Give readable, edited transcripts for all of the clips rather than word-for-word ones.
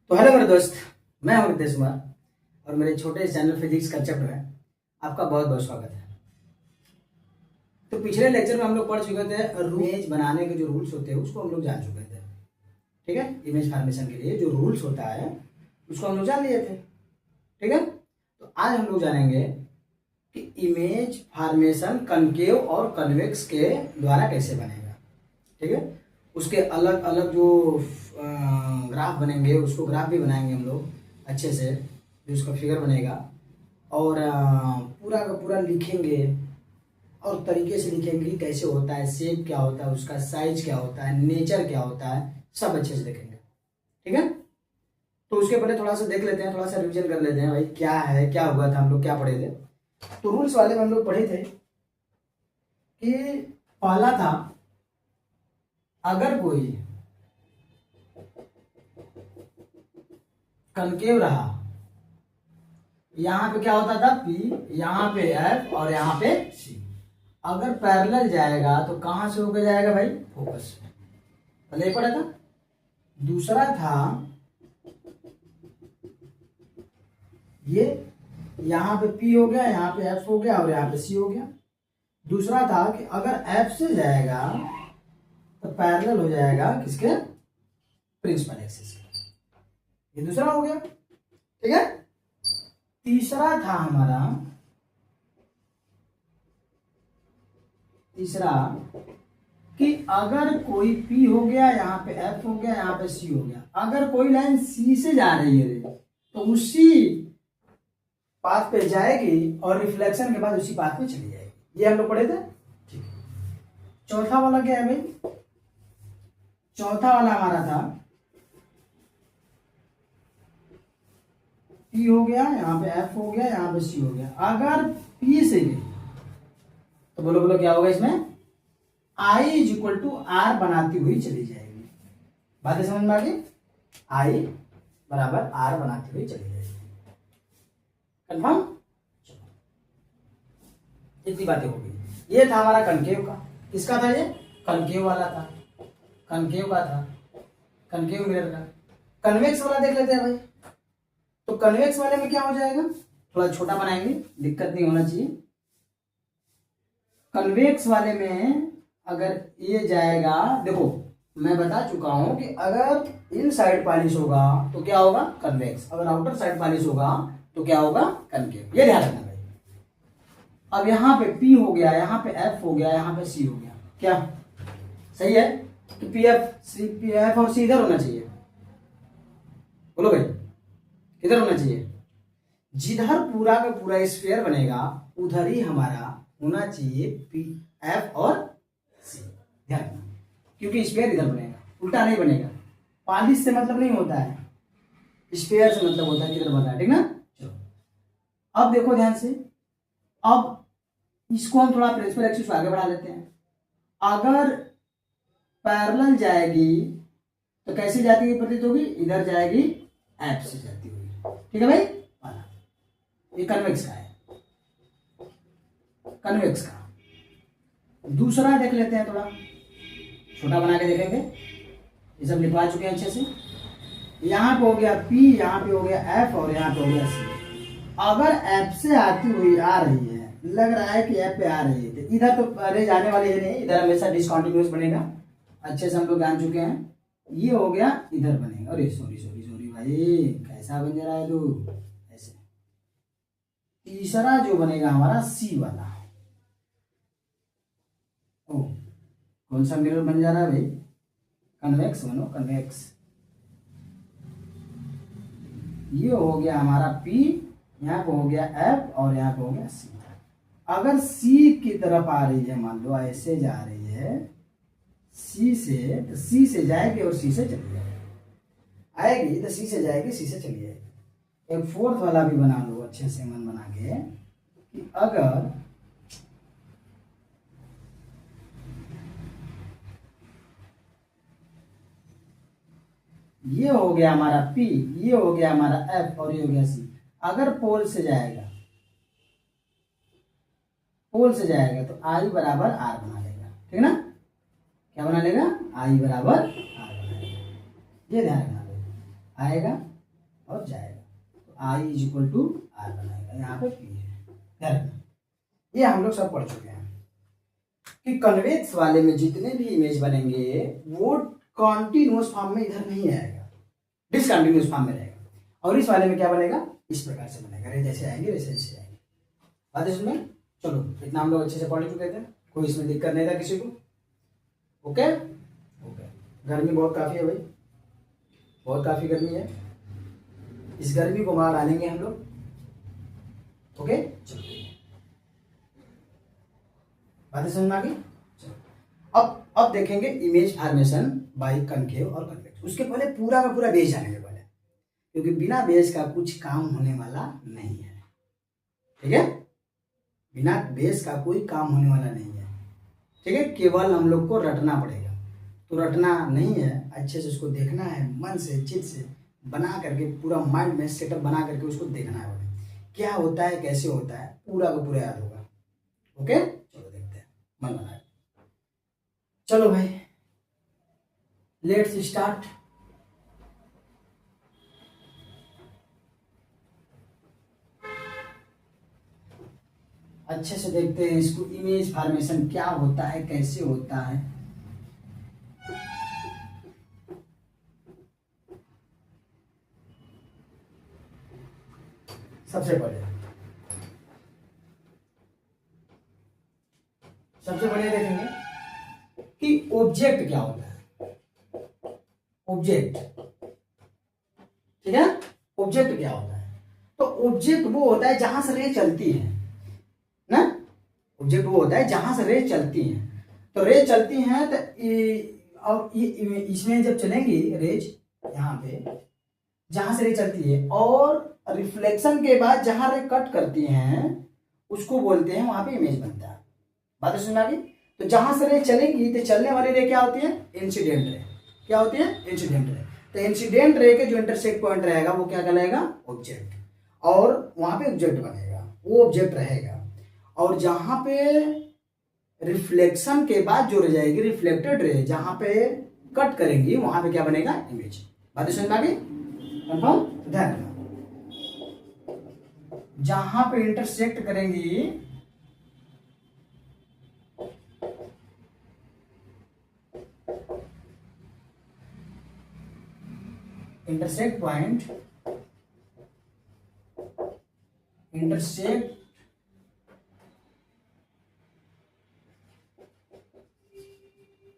तो हेलो मेरे दोस्त, मैं हूं रितेश कुमार और मेरे छोटे चैनल फिजिक्स कंसेप्ट में आपका बहुत बहुत स्वागत है। तो पिछले लेक्चर में हम लोग पढ़ चुके थे इमेज बनाने के जो रूल्स होते हैं उसको हम लोग जान चुके थे। ठीक है, इमेज फॉर्मेशन के लिए जो रूल्स होता है उसको हम लोग जान लिए थे। ठीक है, तो आज हम लोग जानेंगे कि इमेज फॉर्मेशन कनकेव और कन्वेक्स के द्वारा कैसे बनेगा। ठीक है, उसके अलग अलग जो ग्राफ बनेंगे, उसको ग्राफ भी बनाएंगे हम लोग अच्छे से, जो उसका फिगर बनेगा और पूरा का पूरा लिखेंगे और तरीके से लिखेंगे कि कैसे होता है, शेप क्या होता है, उसका साइज क्या होता है, नेचर क्या होता है, सब अच्छे से देखेंगे। ठीक है, तो उसके पहले थोड़ा सा देख लेते हैं, थोड़ा सा रिविजन कर लेते हैं भाई क्या है, क्या हुआ था, हम लोग क्या पढ़े थे। तो रूल्स वाले में हम लोग पढ़े थे कि पहला था, अगर कोई कनकेव रहा, यहां पे क्या होता था P, यहां पे F और यहां पे C। अगर पैरेलल जाएगा तो कहां से होकर जाएगा भाई, फोकस से। पहले पढ़ा था। दूसरा था ये, यहां पे P हो गया, यहां पे F हो गया और यहां पे C हो गया। दूसरा था कि अगर F से जाएगा तो पैरेलल हो जाएगा किसके, प्रिंसिपल एक्सिस के। ये दूसरा हो गया। ठीक है, तीसरा था हमारा, तीसरा कि अगर कोई P हो गया, यहाँ पे F हो गया, यहाँ पे C हो गया, अगर कोई लाइन C से जा रही है तो उसी पाथ पे जाएगी और रिफ्लेक्शन के बाद उसी पाथ पे चली जाएगी। ये हम लोग पढ़े थे। ठीक है, चौथा वाला क्या है भाई, चौथा वाला हमारा था P हो गया, यहाँ पे F हो गया, यहाँ पे C हो गया, अगर P से गई तो बोलो बोलो क्या होगा इसमें, I is equal to R बनाती हुई चली जाएगी। बातें समझ में आ गई, I बराबर R बनाती हुई चली जाएगी। कंफर्म, इतनी बातें हो गई। ये था हमारा कनकेव का। किसका था ये, कनकेव वाला था, कनकेव का था, कनकेव मिरर का। कन्वेक्स वाला देख लेते हैं भाई। तो कन्वेक्स वाले में क्या हो जाएगा, थोड़ा छोटा बनाएंगे, दिक्कत नहीं होना चाहिए। कन्वेक्स वाले में अगर ये जाएगा, देखो मैं बता चुका हूं कि अगर इन साइड पॉलिश होगा तो क्या होगा, कन्वेक्स। अगर आउटर साइड पॉलिश होगा तो क्या होगा, कनकेव। ये ध्यान रखना भाई। अब यहाँ पे P हो गया, यहाँ पे F हो गया, यहाँ पे C हो गया, क्या सही है कि PF और C इधर होना चाहिए। बोलो भाई, किधर होना चाहिए, जिधर पूरा का पूरा स्फीयर बनेगा उधर ही हमारा होना चाहिए PF और C। ध्यान रखना, क्योंकि स्फीयर इधर बनेगा, उल्टा नहीं बनेगा। पॉलिश से मतलब नहीं होता है, स्फीयर से मतलब होता है किधर बना है। ठीक ना, चलो अब देखो ध्यान से। अब इसको हम थोड़ा प्रिंसिपल एक्सिस आगे बढ़ा लेते हैं। अगर पैरेलल जाएगी तो कैसे जाती हुई प्रतीत होगी, इधर जाएगी, F से जाती हुई। ठीक है भाई, वाला ये कन्वेक्स का है, कन्वेक्स का। दूसरा देख लेते हैं, थोड़ा छोटा बना के देखेंगे। ये सब लिखवा चुके हैं अच्छे से। यहाँ पे हो गया P, यहाँ पे हो गया F और यहाँ पे हो गया C। अगर F से आती हुई आ रही है, लग रहा है कि F पे आ रही है, तो इधर तो अरे जाने वाली है नहीं, इधर हमेशा डिसकंटिन्यूअस बनेगा। अच्छे से हम लोग जान चुके हैं। ये हो गया, इधर बनेगा। अरे सॉरी सॉरी सॉरी भाई, कैसा बन जा रहा है तू, ऐसे। तीसरा जो बनेगा हमारा C वाला, ओ कौन सा मिरर बन जा रहा है भाई, कन्वेक्स बनो, कन्वेक्स। ये हो गया हमारा P, यहाँ पे हो गया F और यहाँ पे हो गया C। अगर C की तरफ आ रही है, मान लो ऐसे जा रही है C से, तो C से जाएगी और C से चली जाएगी, आएगी तो C से जाएगी, C से चली जाएगी। एक फोर्थ वाला भी बना लो अच्छे से मन बना के कि अगर ये हो गया हमारा P, ये हो गया हमारा F और ये हो गया C, अगर पोल से जाएगा, पोल से जाएगा तो I बराबर R बना लेगा। ठीक है ना, क्या बना लेगा, I बराबर R बना लेगा। ये ध्यान रखना आएगा और जाएगा, तो I is equal to are बनाएगा, यहाँ पे पी है। ध्यान रखना, ये हम लोग सब पढ़ चुके हैं कि कन्वेक्स वाले में जितने भी इमेज बनेंगे वो कॉन्टिन्यूअस फॉर्म में इधर नहीं आएगा, डिसकंटिन्यूअस फॉर्म में रहेगा। और इस वाले में क्या बनेगा, इस प्रकार से बनेगा, रे जैसे आएंगे वैसे ऐसे आएंगे। बात इसमें, चलो इतना हम लोग अच्छे से पढ़ चुके थे, कोई इसमें दिक्कत नहीं था किसी को। ओके ओके, गर्मी बहुत काफ़ी है भाई, बहुत काफ़ी गर्मी है, इस गर्मी को बाहर आनेंगे हम लोग। ओके चलो, बातें समझ में आ गई। अब देखेंगे इमेज फॉर्मेशन बाय कनकेव और कन्वेक्स। उसके पहले पूरा का पूरा बेस जानेंगे पहले, क्योंकि बिना बेस का कुछ काम होने वाला नहीं है, ठीक है। बिना बेस का कोई काम होने वाला नहीं है, ठीक है। केवल हम लोग को रटना पड़ेगा, तो रटना नहीं है, अच्छे से उसको देखना है, मन से चित से बना करके, पूरा माइंड में सेटअप बना करके उसको देखना है, क्या होता है कैसे होता है, पूरा का पूरा याद होगा। ओके चलो देखते हैं, मन बना। चलो भाई लेट्स स्टार्ट। अच्छे से देखते हैं इसको, इमेज फॉर्मेशन क्या होता है, कैसे होता है। सबसे पहले देखेंगे कि ऑब्जेक्ट क्या होता है। ऑब्जेक्ट, ठीक है, ऑब्जेक्ट क्या होता है, तो ऑब्जेक्ट वो होता है जहां से रे चलती है ना। ऑब्जेक्ट वो होता है जहां से रे चलती है, तो रे चलती हैं तो और इसमें जब चलेंगी रेज, यहाँ पे जहां से रे चलती है, और रिफ्लेक्शन के बाद जहां रे कट करती हैं उसको बोलते हैं, वहां पे इमेज बनता है। बात सुनना भी, तो जहां से रे चलेंगी तो चलने वाली रे क्या होती है, इंसिडेंट रे। क्या होती है, इंसिडेंट रे। तो इंसिडेंट रे के जो इंटरसेक्ट पॉइंट रहेगा वो क्या कहलाएगा, ऑब्जेक्ट, और वहां पे ऑब्जेक्ट बनेगा, वो ऑब्जेक्ट रहेगा। और जहां पे रिफ्लेक्शन के बाद जो रह जाएगी रिफ्लेक्टेड रे, जहां पे कट करेंगी वहां पे क्या बनेगा, इमेज। बात समझ में आ गई, कंफर्म। ध्यान रखना, जहां पे इंटरसेक्ट करेंगी intersect point, intersect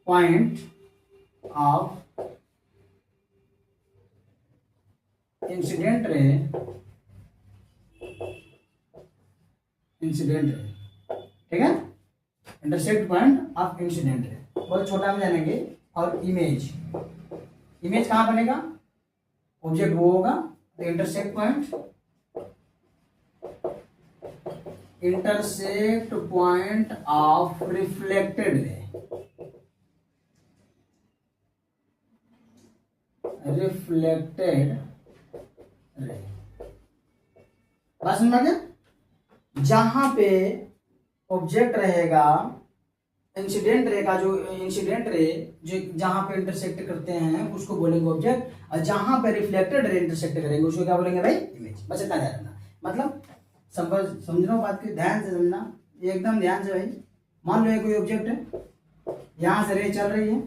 point of incident ray, incident ray, ठीक है, intersect point of incident ray, बहुत छोटा में जानेंगे। और इमेज, इमेज कहां बनेगा, ऑब्जेक्ट वो होगा, तो intersect point, intersect point of reflected ray, reflected ray. बात समझ में आ गया, जहां पे ऑब्जेक्ट रहेगा, इंसिडेंट रे का जो इंसिडेंट रे जो जहां पे इंटरसेक्ट करते हैं उसको बोलेंगे ऑब्जेक्ट, और जहां पे रिफ्लेक्टेड रे इंटरसेक्ट करेंगे उसको क्या बोलेंगे भाई, इमेज। बस इतना ध्यान रखना, मतलब समझ रहा हूँ बात की, ध्यान से समझना, एकदम ध्यान से भाई। मान लो ये कोई ऑब्जेक्ट है, यहाँ से रे चल रही है,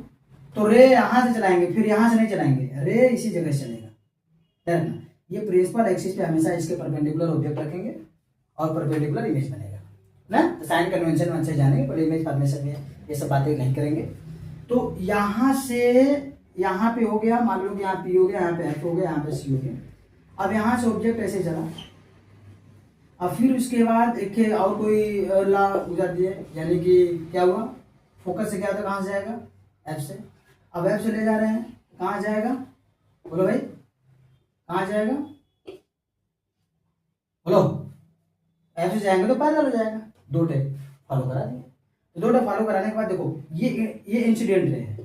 तो रे यहाँ से चलाएंगे, फिर यहाँ से नहीं चलाएंगे, रे इसी जगह से चलेगा। ध्यान रखना, ये प्रिंसिपल एक्सिस पे हमेशा इसके परपेंडिकुलर ऑब्जेक्ट रखेंगे और परपेंडिकुलर इमेज बनेगा ना। तो साइन कन्वेंशन वन से जानेंगे, पर इमेज फॉर्मेशन में ये सब बातें नहीं करेंगे। तो यहाँ से यहाँ पे हो गया, मान लो कि यहाँ पी हो गया, यहाँ पे एफ हो गया, यहाँ पे सी हो गया। अब यहाँ से ऑब्जेक्ट ऐसे चला, अब फिर उसके बाद एक और कोई ला गुजर दिए, यानी कि क्या हुआ, फोकस से क्या था, कहाँ से जाएगा, एफ से। अब एफ से ले जा रहे हैं, कहाँ जाएगा, बोलो भाई, कहाँ जाएगा, बोलो। एफ से जाएंगे तो पैरेलल हो जाएगा, दो टेप फॉलो करा दिए। तो दो टेप फॉलो कराने के बाद देखो ये इंसिडेंट रे है,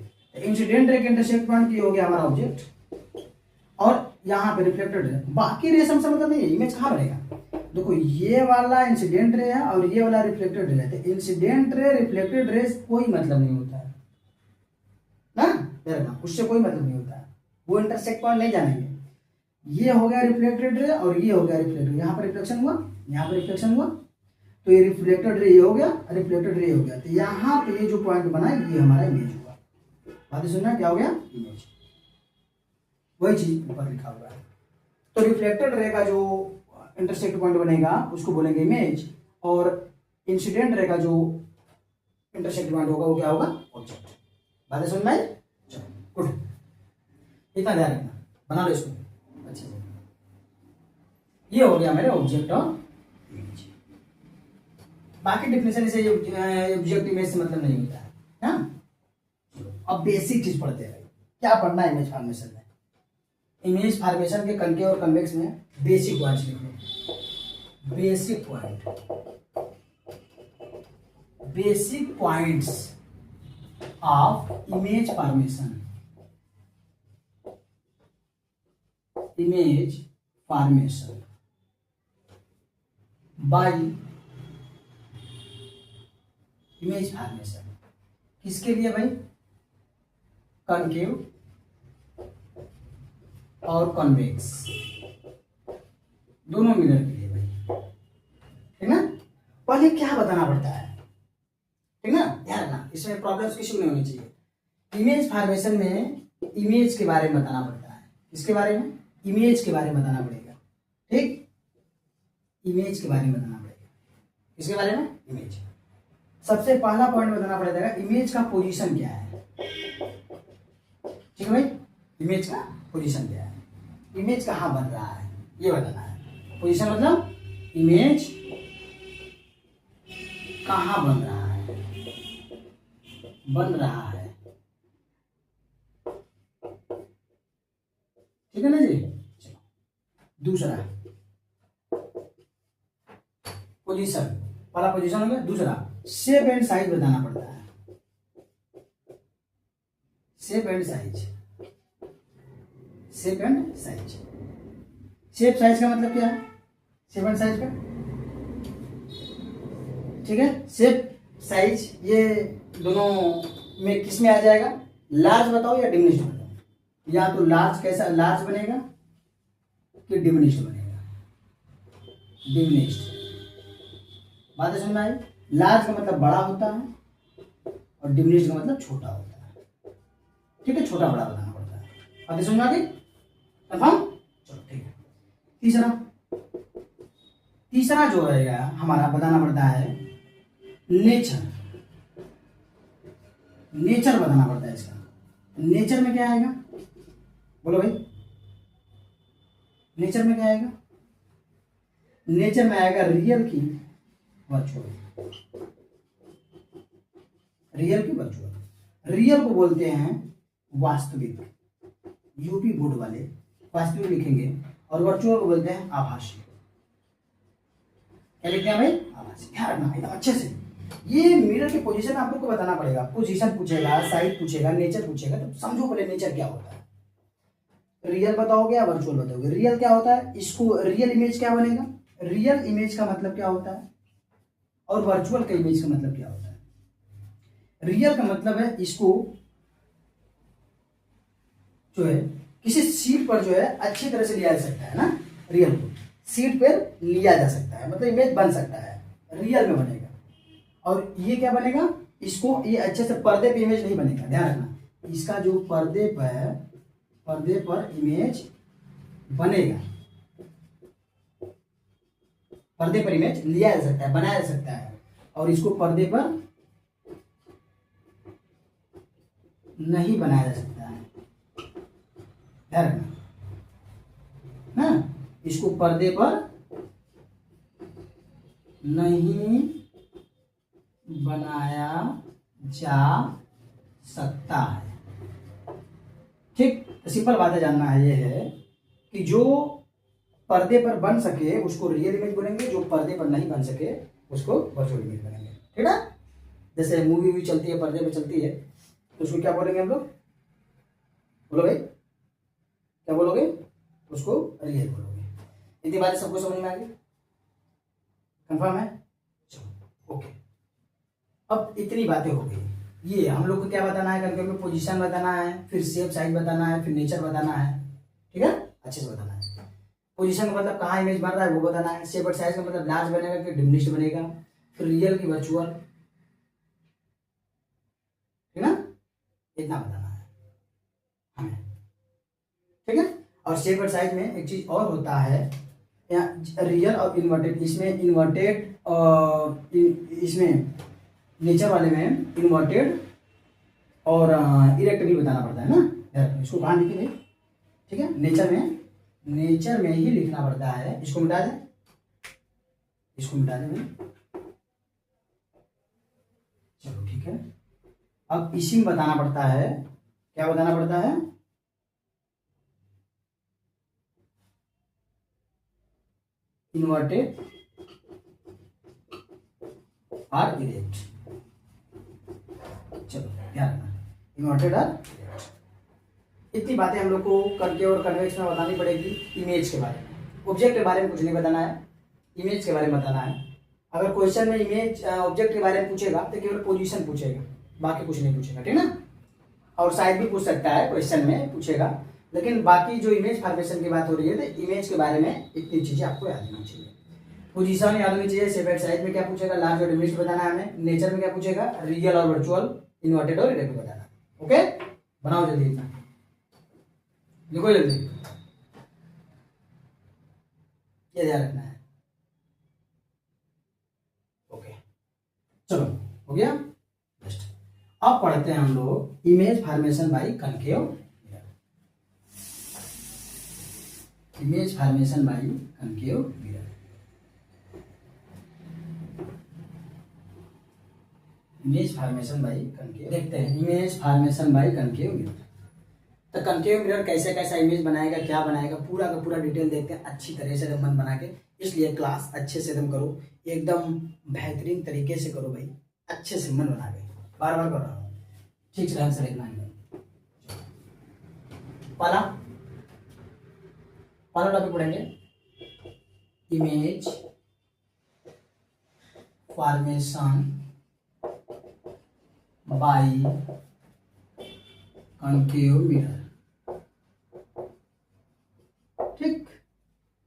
इंसिडेंट रे के इंटरसेक्ट पॉइंट की हो गया हमारा ऑब्जेक्ट, और यहाँ पे रिफ्लेक्टेड रे, बाकी रे से मतलब नहीं है, इमेज कहाँ बनेगा। देखो ये वाला इंसिडेंट रे है और ये वाला रिफ्लेक्टेड रे है, तो इंसिडेंट रे रिफ्लेक्टेड रे कोई मतलब नहीं होता है ना, उससे कोई मतलब नहीं होता है, वो इंटरसेक्ट पॉइंट नहीं जानेंगे। ये हो गया रिफ्लेक्टेड रे और ये हो गया रिफ्लेक्टेड, यहाँ पर रिफ्लेक्शन हुआ, यहाँ पर रिफ्लेक्शन हुआ, तो ये रिफ्लेक्टेड रे ये हो गया, रिफ्लेक्टेड रे हो गया, तो यहाँ पे ये जो पॉइंट बना है ये हमारा इमेज हुआ। बात सुनना, क्या हो गया? इमेज। वही चीज ऊपर लिखा हुआ है। तो रिफ्लेक्टेड रे का जो इंटरसेक्ट पॉइंट बनेगा उसको बोलेंगे इमेज, और इंसिडेंट रे का जो इंटरसेक्ट पॉइंट होगा वो क्या होगा? ऑब्जेक्ट। बातें समझ में आई? चलो गुड, इतना ध्यान रखना, बना लो इसको अच्छे से। ये हो गया मेरे ऑब्जेक्ट और इमेज। बाकी डिफिनेशन से ऑब्जेक्ट इमेज से मतलब नहीं होता है ना। अब बेसिक चीज पढ़ते हैं। क्या पढ़ना है इमेज फॉर्मेशन में? इमेज फॉर्मेशन के कनकेव और कन्वेक्स में बेसिक पॉइंट्स लिखो। Basic points of image formation. Image formation bye image formation किसके लिए भाई? कनकेव और कॉन्वेक्स, दोनों मिरर के लिए भाई, ठीक ना। पहले क्या बताना पड़ता है, ठीक ना, ध्यान रखना, इसमें प्रॉब्लम्स किसी को नहीं होनी चाहिए। इमेज फॉर्मेशन में इमेज के बारे में बताना पड़ता है। किसके बारे में? इमेज के बारे में बताना पड़ेगा, ठीक, इमेज के बारे में बताना पड़ेगा। किसके बारे में? इमेज। सबसे पहला पॉइंट बताना पड़ेगा इमेज का पोजीशन क्या है, ठीक है भाई। इमेज का पोजीशन क्या है, इमेज कहाँ बन रहा है ये बताना है। पोजीशन मतलब इमेज कहाँ बन रहा है, ठीक है ना जी। चलो दूसरा पोजीशन, पहला पोजीशन हो गया। दूसरा शेप एंड साइज बताना पड़ता है। Shape and size, shape and size. Shape size का मतलब क्या है? शेप एंड साइज का, ठीक है। शेप साइज ये दोनों में किस में आ जाएगा? लार्ज बताओ या डिमिनिश्ड बताओ? या तो लार्ज कैसा, लार्ज बनेगा कि डिमिनिश्ड बनेगा? डिमिनिश्ड। बात समझ में आई? लार्ज का मतलब बड़ा होता है और डिमिनिश्ड का मतलब छोटा होता है, ठीक है, छोटा बड़ा बताना पड़ता है। बात समझ में आ गई? कंफर्म? चलो ठीक है। तीसरा जो रहेगा हमारा बताना पड़ता है नेचर। नेचर बताना पड़ता है इसका। नेचर में क्या आएगा बोलो भाई? नेचर में क्या आएगा? नेचर में आएगा रियल की वर्चुअल। रियल की वर्चुअल। रियल को बोलते हैं वास्तविक, यूपी बोर्ड वाले वास्तविक लिखेंगे, और वर्चुअल को बोलते हैं आभासी। क्या लिखते हैं भाई? आभासी। ध्यान रखना एकदम अच्छे से। ये मिरर की पोजीशन आपको को बताना पड़ेगा। पोजीशन पूछेगा, साइज पूछेगा, नेचर पूछेगा, तो समझो पहले नेचर क्या होता है। रियल बताओगे या वर्चुअल बताओगे? रियल क्या होता है? इसको रियल इमेज क्या बनेगा? रियल इमेज का मतलब क्या होता है और वर्चुअल का इमेज का मतलब क्या होता है? रियल का मतलब है इसको जो है किसी सीट पर जो है अच्छी तरह से लिया जा सकता है ना। रियल को सीट पर लिया जा सकता है, मतलब इमेज बन सकता है, रियल में बनेगा। और ये क्या बनेगा? इसको ये अच्छे से पर्दे पे इमेज नहीं बनेगा, ध्यान रखना। इसका जो पर्दे पर इमेज बनेगा, पर्दे पर इमेज लिया जा सकता है, बनाया जा सकता है, और इसको पर्दे पर नहीं बनाया जा सकता है, ध्यान रखना ना। इसको पर्दे पर नहीं बनाया जा सकता है, ठीक। तो सिंपल बातें जानना है, ये है कि जो पर्दे पर बन सके उसको रियल इमेज बोलेंगे, जो पर्दे पर नहीं बन सके उसको वर्चुअल इमेज बोलेंगे, ठीक है। जैसे मूवी भी चलती है, पर्दे पर चलती है, तो उसको क्या बोलेंगे हम लोग? बोलो भाई, क्या बोलोगे? उसको रियल बोलोगे। इतनी बातें सबको समझ में आ गई? कंफर्म है? चलो ओके। अब इतनी बातें हो गई। ये हम लोग को क्या बताना है? करके में पोजीशन बताना है, फिर शेप साइज बताना है, फिर नेचर बताना है, ठीक है, अच्छे से बताना है। पोजीशन का मतलब कहाँ इमेज बन रहा है वो बताना है। शेप और साइज का मतलब लार्ज बनेगा कि डिमिनिश्ड बनेगा, फिर रियल की वर्चुअल, ठीक है ना, इतना बताना है हमें, ठीक है। और शेप और साइज में एक चीज और होता है, रियल और इन्वर्टेड, इसमें इन्वर्टेड और इसमें नेचर वाले में इन्वर्टेड और इरेक्ट भी बताना पड़ता है ना। इसको कहाँ लिखेंगे, ठीक है, नेचर में ही लिखना पड़ता है। इसको मिटा दें, इसको मिटा दें, चलो ठीक है। अब इसी में बताना पड़ता है, क्या बताना पड़ता है, इन्वर्टेड और इरेक्ट। चलो ध्यान रखना, इन्वर्टेड और इरेक्ट। इतनी बातें हम लोग को करके और कन्वेक्स में बतानी पड़ेगी। इमेज के बारे में, ऑब्जेक्ट के बारे में कुछ नहीं बताना है, इमेज के बारे में बताना है। अगर क्वेश्चन में इमेज ऑब्जेक्ट के बारे में पूछेगा तो केवल पोजीशन पूछेगा, बाकी कुछ नहीं पूछेगा, ठीक ना। और साइज भी पूछ सकता है, क्वेश्चन में पूछेगा, लेकिन बाकी जो इमेज फॉर्मेशन की बात हो रही है तो इमेज के बारे में इतनी चीजें आपको याद होनी चाहिए। पोजीशन याद होनी चाहिए, शेप एंड साइज में क्या पूछेगा, लार्ज और डिमिनिश्ड बताना है हमें, नेचर में क्या पूछेगा, रियल और वर्चुअल, इन्वर्टेड और इरेक्ट बताना। ओके, बनाओ जल्दी, इतना लिखो जल्दी, ये ध्यान रखना है। ओके चलो, हो गया बेस्ट। अब पढ़ते हैं हम लोग image formation by concave mirror. Image formation by concave mirror, image formation by concave, देखते हैं image formation by concave mirror. तो कनकेव मिरर कैसे कैसा इमेज बनाएगा, क्या बनाएगा, पूरा का पूरा डिटेल देखते हैं अच्छी तरह से एकदम मन बना के। इसलिए क्लास अच्छे से एकदम करो, एकदम बेहतरीन तरीके से करो भाई, अच्छे से मन बना के, बार बार कर रहा हूँ, ठीक से ढंग से लिखना है। पहला टॉपिक पढ़ेंगे, image formation by concave mirror, ठीक,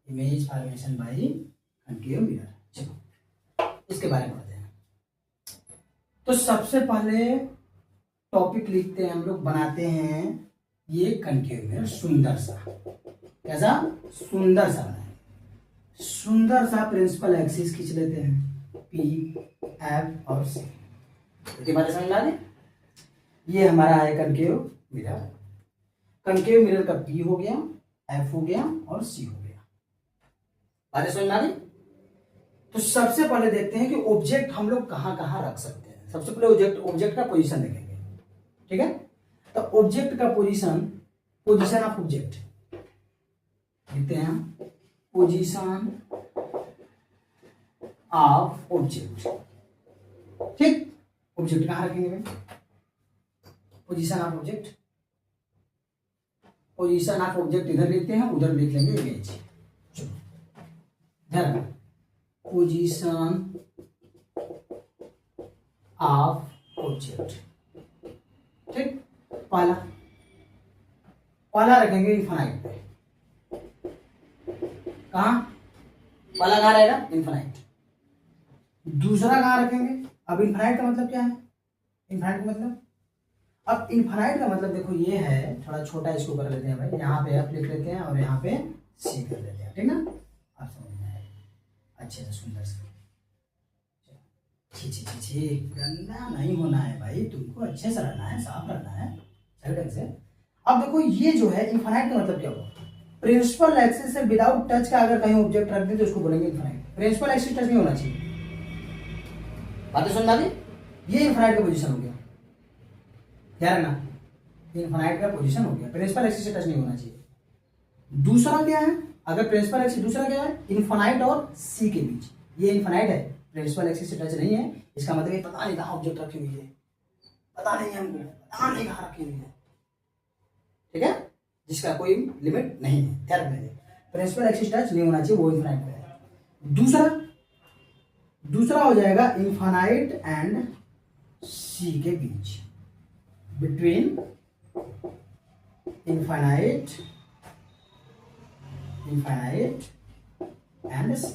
image formation by concave mirror. चलो इसके बारे में पढ़ते हैं। तो सबसे पहले टॉपिक लिखते हैं हम लोग, बनाते हैं ये कनकेव मिरर, सुंदर सा, कैसा, सुंदर सा बनाए, सुंदर सा प्रिंसिपल एक्सिस खींच लेते हैं, पी एफ और सी। इसके बारे में समझ आ गई, ये हमारा है कनकेव मिरर। कनकेव मिरर का पी हो गया, एफ हो गया और सी हो गया, बातें समझ आ गई। तो सबसे पहले देखते हैं कि ऑब्जेक्ट हम लोग कहां कहां रख सकते हैं। सबसे पहले ऑब्जेक्ट का पोजीशन देखेंगे, ठीक है। तो ऑब्जेक्ट का पोजीशन ऑफ ऑब्जेक्ट लिखते हैं, पोजीशन ऑफ ऑब्जेक्ट, ठीक। ऑब्जेक्ट कहां रखेंगे भाई, position of object, position of object इधर लिखते हैं, उधर लिख लेंगे इमेज। चलो ध्यान रखना, पोजीशन ऑफ ऑब्जेक्ट, ठीक। पहला रखेंगे इनफाइनाइट पे, कहां, पहला कहां रहेगा, इनफाइनाइट। दूसरा कहां रखेंगे, अब इनफाइनाइट का मतलब क्या है, इनफाइनाइट का मतलब, अब इनफाइनाइट का मतलब देखो ये है, थोड़ा छोटा इसको कर लेते हैं भाई, यहाँ पे एफ लिख लेते हैं और यहाँ पे सी कर लेते हैं, ठीक ना। आप समझ में आएगा अच्छे से, सुंदर से। छी छी छी छी, गंदा नहीं होना है भाई, तुमको अच्छे से रहना है, साफ रहना है, सही ढंग से। अब देखो ये जो है इनफाइनाइट का मतलब क्या हुआ, प्रिंसिपल एक्सिस से विदाउट टच का अगर कहीं ऑब्जेक्ट रख दे तो उसको बोलेंगे इनफाइनाइट। प्रिंसिपल एक्सिस टच नहीं होना चाहिए, बातें समझ आ गई। ये इनफाइनाइट का पोजीशन हो गया, ध्यान रखना, इनफाइनाइट का पोजीशन हो गया, प्रिंसिपल एक्सिस से टच नहीं होना चाहिए। दूसरा क्या है, अगर प्रिंसिपल एक्सिस, दूसरा क्या है, इनफाइनाइट और सी के बीच, ये इनफाइनाइट है, प्रिंसिपल एक्सिस से टच नहीं है, इसका मतलब ये पता नहीं कहाँ ऑब्जेक्ट रखी हुई है, पता नहीं हमको, पता नहीं कहाँ रखी हुई है, ठीक है, जिसका कोई लिमिट नहीं है, ध्यान रखना, प्रिंसिपल एक्सिस टच नहीं होना चाहिए, वो इनफाइनाइट पे है। दूसरा हो जाएगा इनफाइनाइट एंड सी के बीच, between infinite infinite and C.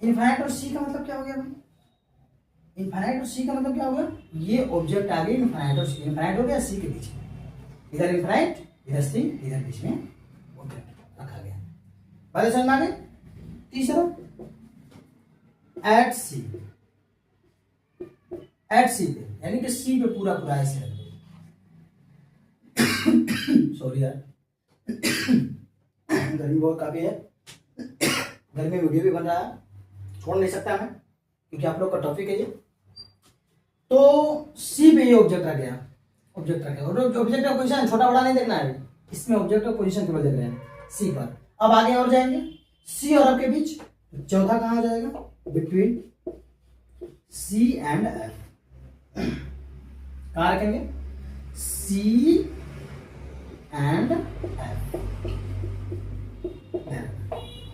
Infinite और सी का मतलब क्या हो गया भाई? इनफाइनाइट और सी का मतलब क्या होगा? ये ऑब्जेक्ट आ गए इनफाइनाइट और सी। इनफाइनाइट हो गया सी के बीच में, इधर इनफाइनाइट इधर सी, इधर बीच में ऑब्जेक्ट रखा गया। बात समझ में आ गई? तीसरा एट सी, एट सी पे यानी कि सी पे पूरा पूरा ऐसे रख दो। सॉरी यार, गर्मी बहुत काफी है, गर्मी में वीडियो भी बन रहा है, छोड़ नहीं सकता मैं क्योंकि आप लोग का टॉपिक है ये। तो सी पे ये ऑब्जेक्ट रख गया, ऑब्जेक्ट रख गया और ऑब्जेक्ट का पोजीशन छोटा बड़ा नहीं देखना है, इसमें ऑब्जेक्ट का पोजीशन केवल देख रहे हैं सी पर। अब आगे और जाएंगे, सी और एफ के बीच चौथा कहां आ जाएगा? Between C and F. कहां रखेंगे? C and F,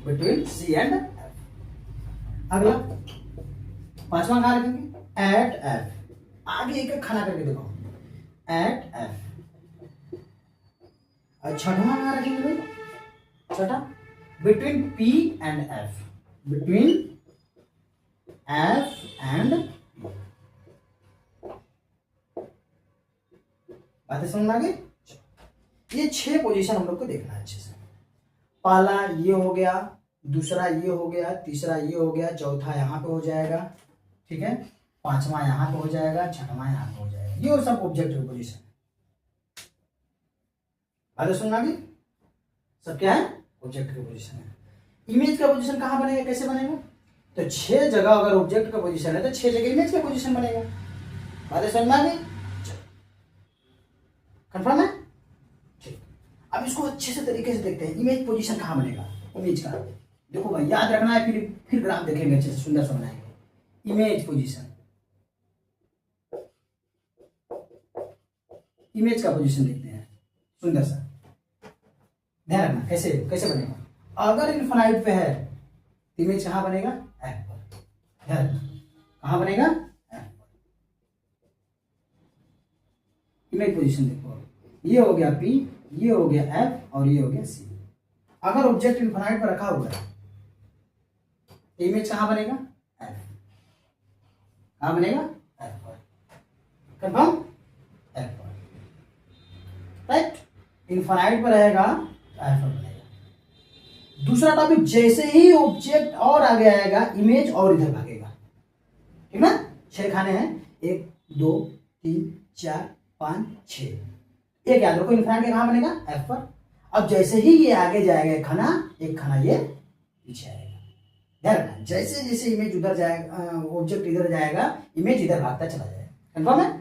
between C and F. अगला पांचवा कहां रखेंगे? At F. आगे एक एक खड़ा करके देखो, एट एफ। और छठवां कहां रखेंगे भाई? छठा between P and F, between F and P. बातें समझ में आ गई? ये 6 पोजीशन हम लोग को देखना है अच्छे से। पहला ये हो गया, दूसरा ये हो गया, तीसरा ये हो गया, चौथा यहाँ पे हो जाएगा, ठीक है, पांचवा यहाँ पे हो जाएगा, छठवां यहाँ पे हो जाएगा। ये और सब ऑब्जेक्ट की पोजीशन है। बातें समझ में आ गई? सब क्या है? ऑब्जेक्ट की पोजीशन है। इमेज का पोजीशन कहाँ बनेगा, कैसे बनेगा? तो 6 जगह अगर ऑब्जेक्ट का पोजीशन है तो 6 जगह इमेज का पोजीशन बनेगा। बातें समझ में आ गई? कंफर्म है? ठीक। अब इसको अच्छे से तरीके से देखते हैं, इमेज पोजीशन कहाँ बनेगा। इमेज का देखो भाई, याद रखना है, फिर ग्राफ देखेंगे अच्छे से, सुंदर से बनाएंगे। इमेज पोजीशन, इमेज का पोजीशन देखते हैं सुंदर सा, ध्यान रखना कैसे कैसे बनेगा। अगर इनफाइनाइट पे है तो इमेज कहां बनेगा? एफ पर। ध्यान रखना कहां बनेगा? एफ पर। इमेज पोजीशन देखो, ये हो गया पी, ये हो गया एफ और ये हो गया सी। अगर ऑब्जेक्ट इनफाइनाइट पर रखा हुआ है तो इमेज कहां बनेगा? एफ। कहां बनेगा? एफ पर। कंफर्म? एफ पर, राइट। इनफाइनाइट पर रहेगा तो एफ पर बनेगा। दूसरा टॉपिक, जैसे ही ऑब्जेक्ट और आगे आएगा इमेज और इधर भागेगा, ठीक ना। 6 खाने हैं, 1 2 3 4 5 6। एक याद रखो, इनफाइनाइट के कहां बनेगा? एफ पर। अब जैसे ही ये आगे जाएगा एक खाना ये पीछे आएगा। ध्यान रखना, जैसे जैसे इमेज उधर जाएगा, ऑब्जेक्ट इधर जाएगा, इमेज इधर भागता चला जाएगा। कंफर्म है?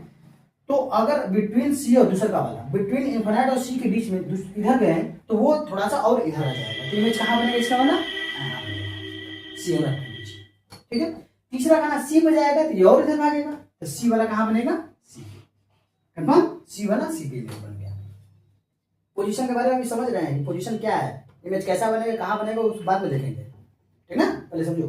तो अगर बिटवीन सी और दूसरा का वाला बिटवीन इनफाइनाइट और सी के बीच में इधर गए तो वो थोड़ा सा और इधर आ जाएगा, तो इमेज कहां बनेगा इसका वाला? सी और एफ के बीच, ठीक है। तीसरा खाना सी पे जाएगा तो ये और इधर भागेगा, तो सी वाला कहां बनेगा? सी। कंफर्म? सी वाला सी पे इमेज बन गया। पोजीशन के बारे में भी समझ रहे हैं कि पोजीशन क्या है, इमेज कैसा बनेगा, कहां बनेगा, उस बाद में देखेंगे, ठीक ना। पहले समझो।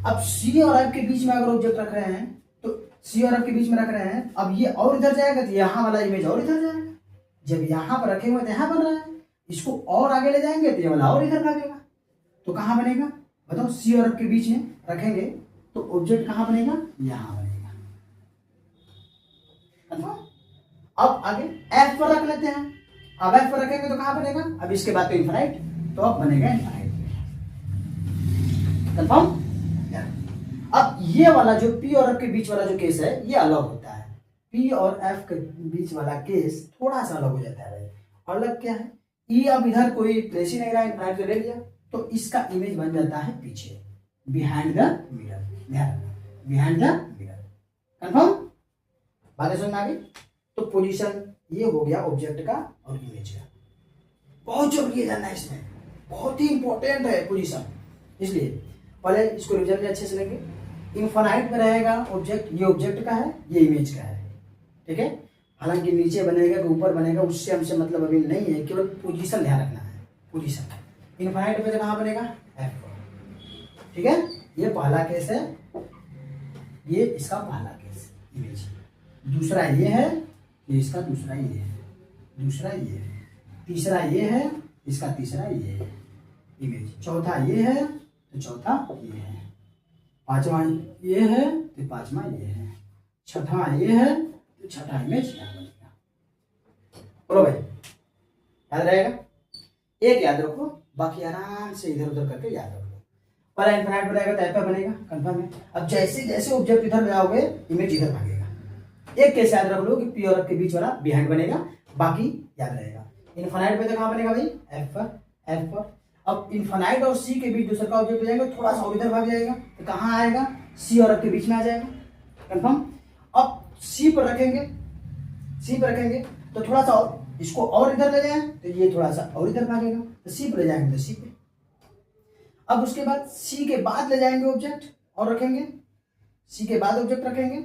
अब सी और एफ के बीच में अगर ऑब्जेक्ट रख रहे हैं तो सी और एफ के बीच में रख रहे हैं, अब ये और इधर जाएगा तो यहाँ वाला इमेज और इधर जाएगा। जब यहाँ पर रखे हुए तो यहाँ बन रहा है, इसको और आगे ले जाएंगे तो ये वाला और इधर भागेगा, तो कहाँ बनेगा बताओ? सी और एफ के बीच में रखेंगे तो ऑब्जेक्ट कहाँ बनेगा? यहाँ बनेगा। अब आगे एफ पर रख लेते हैं। अब एफ पर रखेंगे तो कहाँ बनेगा? अब इसके बाद तो इनफाइनाइट, तो अब बनेगा इनफाइनाइट। कंफर्म? अब ये वाला जो पी और एफ के बीच वाला जो केस है ये अलग होता है। पी और एफ के बीच वाला केस थोड़ा सा अलग हो जाता है। अलग क्या है? ई अब इधर कोई प्लेस ही नहीं रहा, इनफाइनाइट से ले लिया तो इसका इमेज बन जाता है पीछे, बिहाइंड द मिरर। ध्यान रखना, बिहाइंड द मिरर। कंफर्म? बातें समझ में आ गई? तो पोजीशन ये हो गया ऑब्जेक्ट का और इमेज का। बहुत जरूरी है जानना, इसमें बहुत ही इंपॉर्टेंट है पोजीशन, इसलिए पहले इसको रिविजन में अच्छे से लेंगे। इनफाइनाइट में रहेगा ऑब्जेक्ट, ये ऑब्जेक्ट का है, ये इमेज का है, ठीक है। हालांकि नीचे बनेगा कि ऊपर बनेगा उससे हमसे मतलब अभी नहीं है, केवल पोजीशन ध्यान रखना है। पोजीशन इनफाइनाइट में कहाँ बनेगा? एफ पर, ठीक है। ये पहला केस है, ये इसका पहला केस इमेज। दूसरा ये है, ये इसका दूसरा ये है, दूसरा ये है, तीसरा ये है इसका तीसरा ये है इमेज, चौथा ये है तो चौथा ये है, पांचवा ये है तो पांचवा ये है, छठा ये है तो छठा इमेज यहाँ बनेगा। बोलो भाई, याद रहेगा? एक याद रखो, बाकी आराम से इधर उधर करके याद रखो। पहला इनफिनाइट बनाएगा तो एफ बनेगा, कंफर्म है। अब जैसे जैसे ऑब्जेक्ट इधर ले आओगे इमेज इधर भागेगा। एक केस याद रख लो कि पी और एफ के बीच वाला बिहाइंड बनेगा, बाकी याद रहेगा। इनफिनाइट पे तो कहाँ बनेगा भाई? एफ पर। अब इनफिनाइट और सी के बीच दूसरा का ऑब्जेक्ट ले जाएंगे, थोड़ा सा इधर भाग जाएगा तो कहाँ आएगा? सी और एफ के बीच में आ जाएगा, कंफर्म। अब सी पर रखेंगे तो थोड़ा सा और इसको और इधर ले जाए तो ये थोड़ा सा और इधर भागेगा, तो सी पर ले जाएंगे तो सी पे। अब उसके बाद सी के बाद ले जाएंगे ऑब्जेक्ट और रखेंगे, सी के बाद ऑब्जेक्ट रखेंगे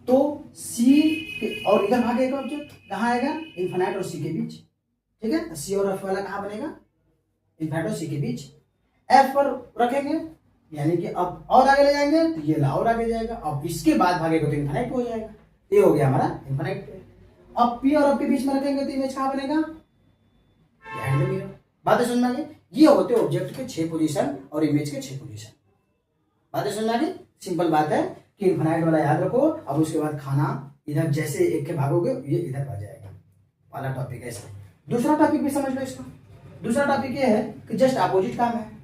तो सी के और इधर भागेगा ऑब्जेक्ट, कहाँ आएगा? इनफिनाइट और सी के बीच, ठीक है। सी और एफ वाला कहाँ बनेगा? इनफिनाइट और सी के बीच। एफ पर रखेंगे यानी कि अब और आगे ले जाएंगे तो ये और आगे जाएगा, अब इसके बाद भागेगा तो इनफिनाइट हो जाएगा। ये हो गया हमारा इनफिनाइट। अब पी और एफ के बीच में रखेंगे तो इमेज कहाँ बनेगा? Behind the mirror. बातें समझ में आ गई? ये होते हैं ऑब्जेक्ट के 6 पोजीशन और इमेज के 6 पोजीशन। बातें समझ में आ गई? सिंपल बात है कि इनफिनाइट वाला याद रखो। अब उसके बाद खाना इधर जैसे एक के भागोगे ये इधर आ जाएगा, वाला टॉपिक है इसका। दूसरा टॉपिक भी समझ लो इसका। दूसरा टॉपिक ये है कि जस्ट अपोजिट काम है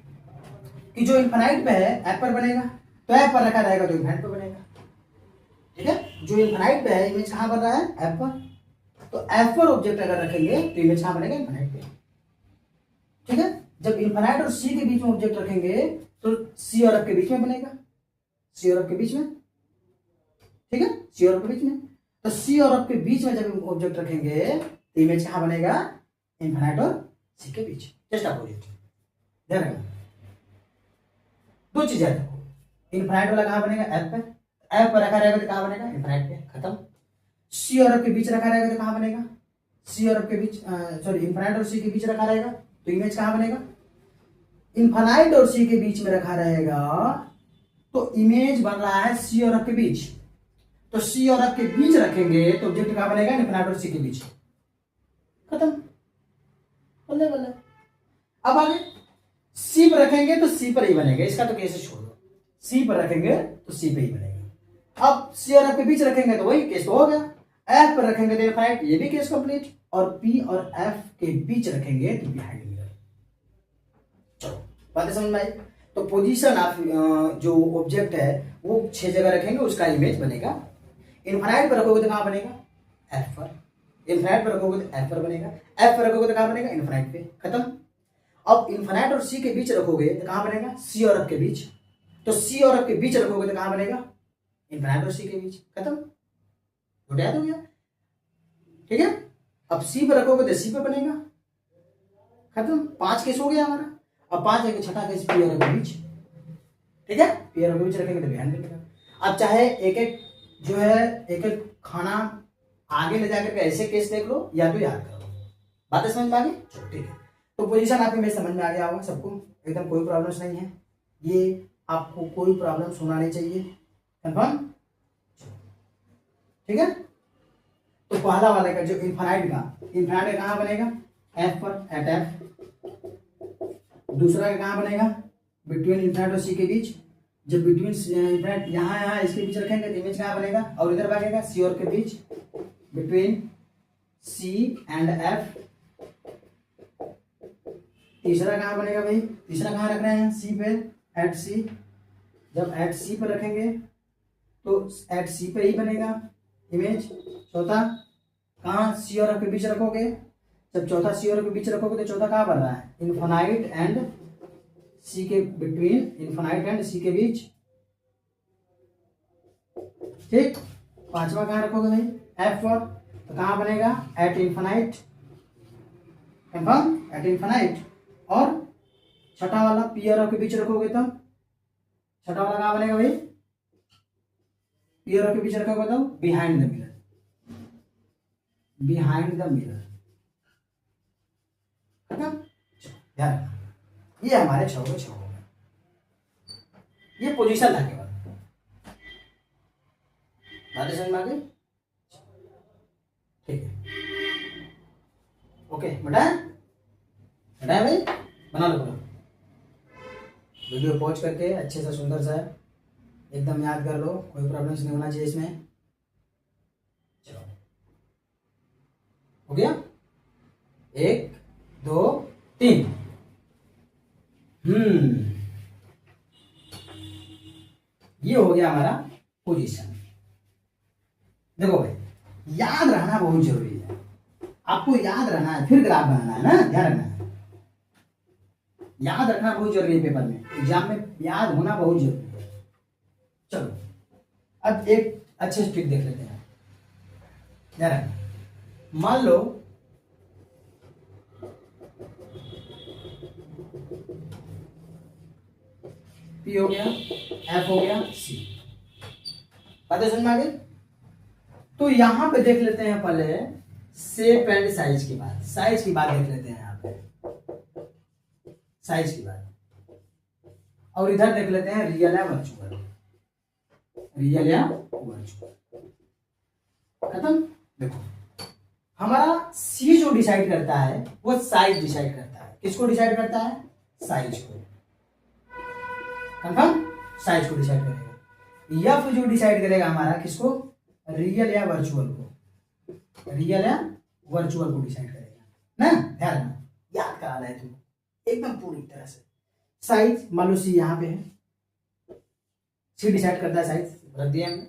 कि जो इनफिनाइट पे है एफ पर बनेगा तो एफ पर रखा रहेगा तो इनफिनाइट पर बनेगा, ठीक है। जो इनफिनाइट पे है इमेज कहाँ बन रहा है? एफ पर, तो एफ पर ऑब्जेक्ट अगर रखेंगे तो इमेज कहाँ बनेगा? इनफिनाइट पे, ठीक है। जब इनफिनाइट और सी के बीच में ऑब्जेक्ट रखेंगे तो सी और एफ के बीच में बनेगा, सी और एफ के बीच में, ठीक है, सी और एफ के बीच में। तो सी और एफ के बीच में जब ऑब्जेक्ट रखेंगे तो इमेज कहाँ बनेगा? इनफिनाइट और सी के बीच, जस्ट अपोजिट। ध्यान रखना, दो चीजें देखो, इनफिनाइट वाला कहाँ बनेगा? एफ पे, एफ पर रखा रहेगा तो कहाँ बनेगा? इनफिनाइट पे, खत्म। सी और एफ के बीच रखा रहेगा तो कहाँ बनेगा? सी और एफ के बीच, सॉरी इनफिनाइट और सी के बीच रखा रहेगा तो इमेज कहाँ बनेगा? इनफिनाइट और सी के बीच में रखा रहेगा तो इमेज बन रहा है सी और एफ के बीच, तो सी और एफ के बीच रखेंगे तो ऑब्जेक्ट कहाँ बनेगा? इनफिनाइट और सी के बीच, खत्म। बल्ले बल्ले। अब आगे सी पर रखेंगे तो सी पर ही बनेगा, इसका तो केस छोड़ दो। सी पर रखेंगे तो सी पे ही बनेगा। अब सी और एफ के बीच रखेंगे तो वही केस तो हो गया। एफ पर रखेंगे तो इनफिनाइट, ये भी केस कंप्लीट। और पी और एफ के बीच रखेंगे तो बिहाइंड मिरर। चलो बातें समझ में आई? तो पोजीशन ऑफ जो ऑब्जेक्ट है वो 6 जगह रखेंगे, उसका इमेज बनेगा। इनफिनाइट पर रखोगे तो कहाँ बनेगा? एफ पर। इनफिनाइट पर रखोगे तो एफ पर बनेगा। एफ पर रखोगे तो कहाँ बनेगा? इनफिनाइट पे, खत्म। अब इनफिनाइट और सी के बीच रखोगे तो कहाँ बनेगा? सी और एफ के बीच। तो सी और एफ के बीच रखोगे तो कहाँ बनेगा? इनफिनाइट और सी के बीच, खत्म। याद हो गया? ठीक है। अब सी पर रखोगे तो सी पे बनेगा, खत्म। 5 केस हो गया हमारा। अब 5 है कि छठा केस पी और एफ के बीच, ठीक है। पी और एफ के बीच रखेंगे तो बिहाइंड मिरर। अब चाहे एक एक जो है एक एक खाना आगे ले जाकर के ऐसे केस देख लो या तो याद करो। बातें समझ में आ गई? ठीक है। तो पोजीशन आपके में समझ में आ गया होगा सबको, एकदम कोई प्रॉब्लम नहीं है, ये आपको कोई प्रॉब्लम होना नहीं चाहिए, कंफर्म, ठीक है। तो पहला वाले का जो इनफिनाइट का कहाँ बनेगा? एफ पर, एट एफ। दूसरा का कहाँ बनेगा? बिटवीन इनफिनाइट और सी के बीच। जब बिटवीन इनफिनाइट यहाँ इसके बीच रखेंगे तो इमेज कहाँ बनेगा? और इधर भागेगा सी और के बीच, बिटवीन सी एंड एफ। तीसरा कहाँ बनेगा भाई? तीसरा कहाँ रख रहे हैं? सी पे, एट सी। जब एट सी पर रखेंगे तो एट सी पे ही बनेगा इमेज। चौथा कहाँ? सी और एफ के बीच रखोगे। जब चौथा सी और एफ के बीच रखोगे तो चौथा कहाँ बन रहा है? इनफिनाइट एंड सी के बिटवीन, इनफिनाइट एंड सी के बीच, ठीक। पांचवा कहाँ रखोगे भाई? एफ पर, तो कहाँ बनेगा? At infinite, confirm, at infinite. और छठा वाला पी और एफ के बीच रखोगे तो छठा वाला कहाँ बनेगा भाई? पी और एफ के बीच रखोगे तो behind the mirror, behind the mirror, खत्म। ध्यान रखना, ये हमारे 6 के 6 हो गए। ये पोजीशन था केवल, बातें समझ में आ गई? ठीक है, ओके बेटा। हटाए भाई, बना लो पूरा। वीडियो पॉज करके अच्छे से सुंदर सा एकदम याद कर लो, कोई प्रॉब्लम्स नहीं होना चाहिए इसमें। चलो हो गया, 1 2 3। ये हो गया हमारा पोजीशन। देखो भाई, याद रहना बहुत जरूरी है, आपको याद रहना है, फिर ग्राफ बनाना है ना, ध्यान रखना है। याद रखना बहुत जरूरी है, पेपर में, एग्जाम में याद होना बहुत जरूरी है। चलो अब एक अच्छे से ट्रिक देख लेते हैं, ध्यान रखना। मान लो P हो गया, F हो गया, C। बातें समझ में आ गई? तो यहां पे देख लेते हैं पहले शेप एंड साइज की बात। साइज की बात देख लेते हैं यहां पे, साइज की बात। और इधर देख लेते हैं रियल या वर्चुअल, रियल या वर्चुअल। खत्म। देखो हमारा सी जो डिसाइड करता है वो साइज डिसाइड करता है। किसको डिसाइड करता है? साइज को। कंफर्म? साइज को डिसाइड करेगा। एफ जो डिसाइड करेगा हमारा किसको? रियल या वर्चुअल को। रियल या वर्चुअल को डिसाइड करेगा ना, ध्यान रखना, याद कराना है तुमको एकदम पूरी तरह से। साइज मान लो सी यहां पे है, सी डिसाइड करता है साइज, रख दिया हमने।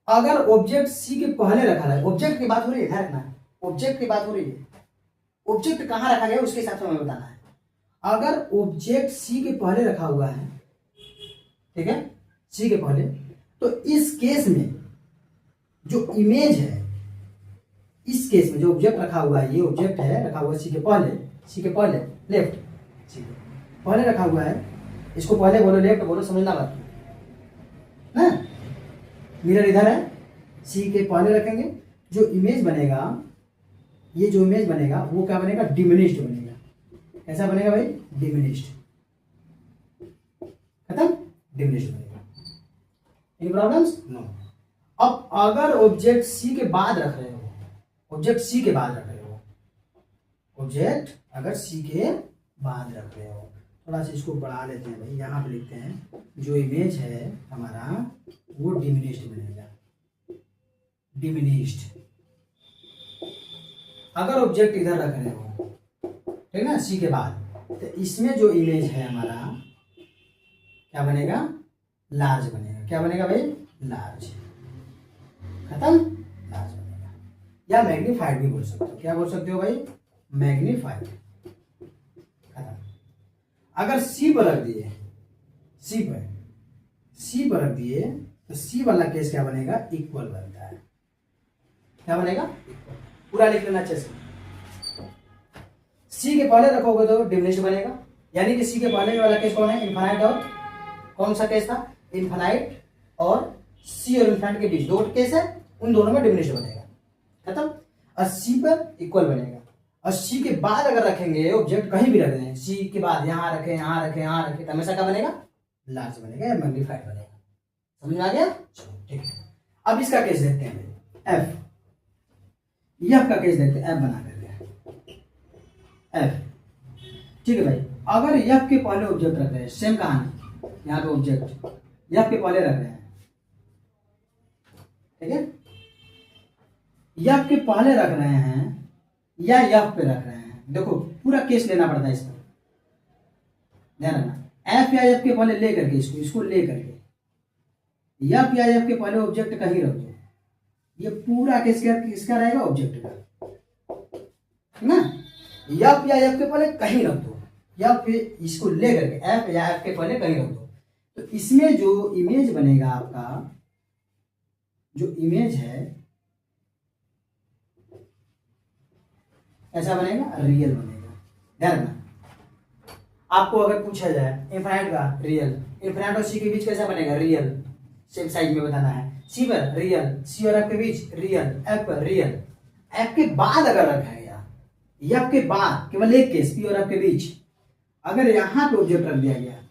अगर ऑब्जेक्ट सी के पहले रखा है, ऑब्जेक्ट की बात हो रही है, ध्यान रखना, ऑब्जेक्ट की बात हो रही है। ऑब्जेक्ट कहां रखा गया उसके हिसाब से हमें बताना है। अगर ऑब्जेक्ट सी के पहले रखा हुआ है, ठीक है, सी के पहले, तो इस केस में जो इमेज है, इस केस में जो ऑब्जेक्ट रखा हुआ है, ये ऑब्जेक्ट है रखा हुआ सी के पहले, सी के पहले लेफ्ट, सी के पहले रखा हुआ है, इसको पहले बोलो लेफ्ट बोलो, समझना बात ना। मिरर इधर है, सी के पहले रखेंगे, जो इमेज बनेगा, ये जो इमेज बनेगा वो क्या बनेगा? डिमिनिश्ड बनेगा। कैसा बनेगा भाई? डिमिनिश्ड। खत्म? डिमिनिश्ड बनेगा। Any problems? नो। अब अगर ऑब्जेक्ट सी के बाद रख रहे हो, ऑब्जेक्ट सी के बाद रख रहे हो, ऑब्जेक्ट अगर सी के बाद रख रहे हो, थोड़ा सा इसको बढ़ा लेते हैं भाई, यहां पे लिखते हैं जो इमेज है हमारा वो डिमिनिश्ड बनेगा, डिमिनिश्ड। अगर ऑब्जेक्ट इधर रख रहे हो, ठीक ना, सी के बाद, तो इसमें जो इमेज है हमारा क्या बनेगा? लार्ज बनेगा। क्या बनेगा भाई? लार्ज। खत्म? लार्ज बनेगा, या मैग्नीफाइड भी बोल सकते हो। क्या बोल सकते हो भाई? मैग्नीफाइड। खत्म। अगर सी पर रख दिए, सी पर रख दिए, तो सी वाला केस क्या बनेगा? इक्वल बनता है। क्या बनेगा? इक्वल। पूरा लिख लेना अच्छे से। सी के पहले रखोगे तो डिमिनिश्ड बनेगा, यानी कि सी के पहले वाला केस कौन है? इनफाइनाइट। और कौन सा केस था? इनफाइनाइट और सी और इनफाइनाइट के बीच दो केस है, उन दोनों में डिमिनिश्ड बनेगा। खत्म। और सी पर इक्वल बनेगा। और सी के बाद अगर रखेंगे ऑब्जेक्ट, कहीं भी रख दें, सी के बाद यहां रखें, यहां रखें, यहां रखें, तो हमेशा क्या बनेगा? लार्ज बनेगा या मैग्नीफाइड बनेगा। समझ में आ गया? चलो ठीक है। अब इसका केस देखते हैं, एफ। एफ का केस देखते हैं, एफ बना करके एफ। ठीक है भाई, अगर एफ के पहले ऑब्जेक्ट रख रहे हैं, सेम कहानी, यहाँ पे ऑब्जेक्ट एफ के पहले रख रहे हैं, ठीक है, एफ के पहले रख रहे हैं या एफ पे रख रहे हैं, देखो पूरा केस लेना पड़ता है इसका, ध्यान रखना। एफ या एफ के पहले ले करके इसको ले करके एफ या एफ के पहले ऑब्जेक्ट कहीं रख दो, ये पूरा केस किसका रहेगा? ऑब्जेक्ट का, है ना। एफ या एफ के पहले कहीं रख दो, या फिर इसको ले करके एफ या एफ के पहले कहीं रख दो, तो इसमें जो इमेज बनेगा आपका, जो इमेज है ऐसा बनेगा, रियल बनेगा। ध्यान रखना, आपको अगर पूछा जाए इनफाइनाइट का रियल, इनफाइनाइट और सी के बीच कैसा बनेगा? रियल। सेम साइज में बताना है। सी पर रियल, सी और एफ के बीच रियल, एफ पर रियल। एफ के बाद अगर रखा गया, एफ के बाद केवल एक केस, पी और एफ के बीच, अगर यहां पे ऑब्जेक्ट रख दिया गया,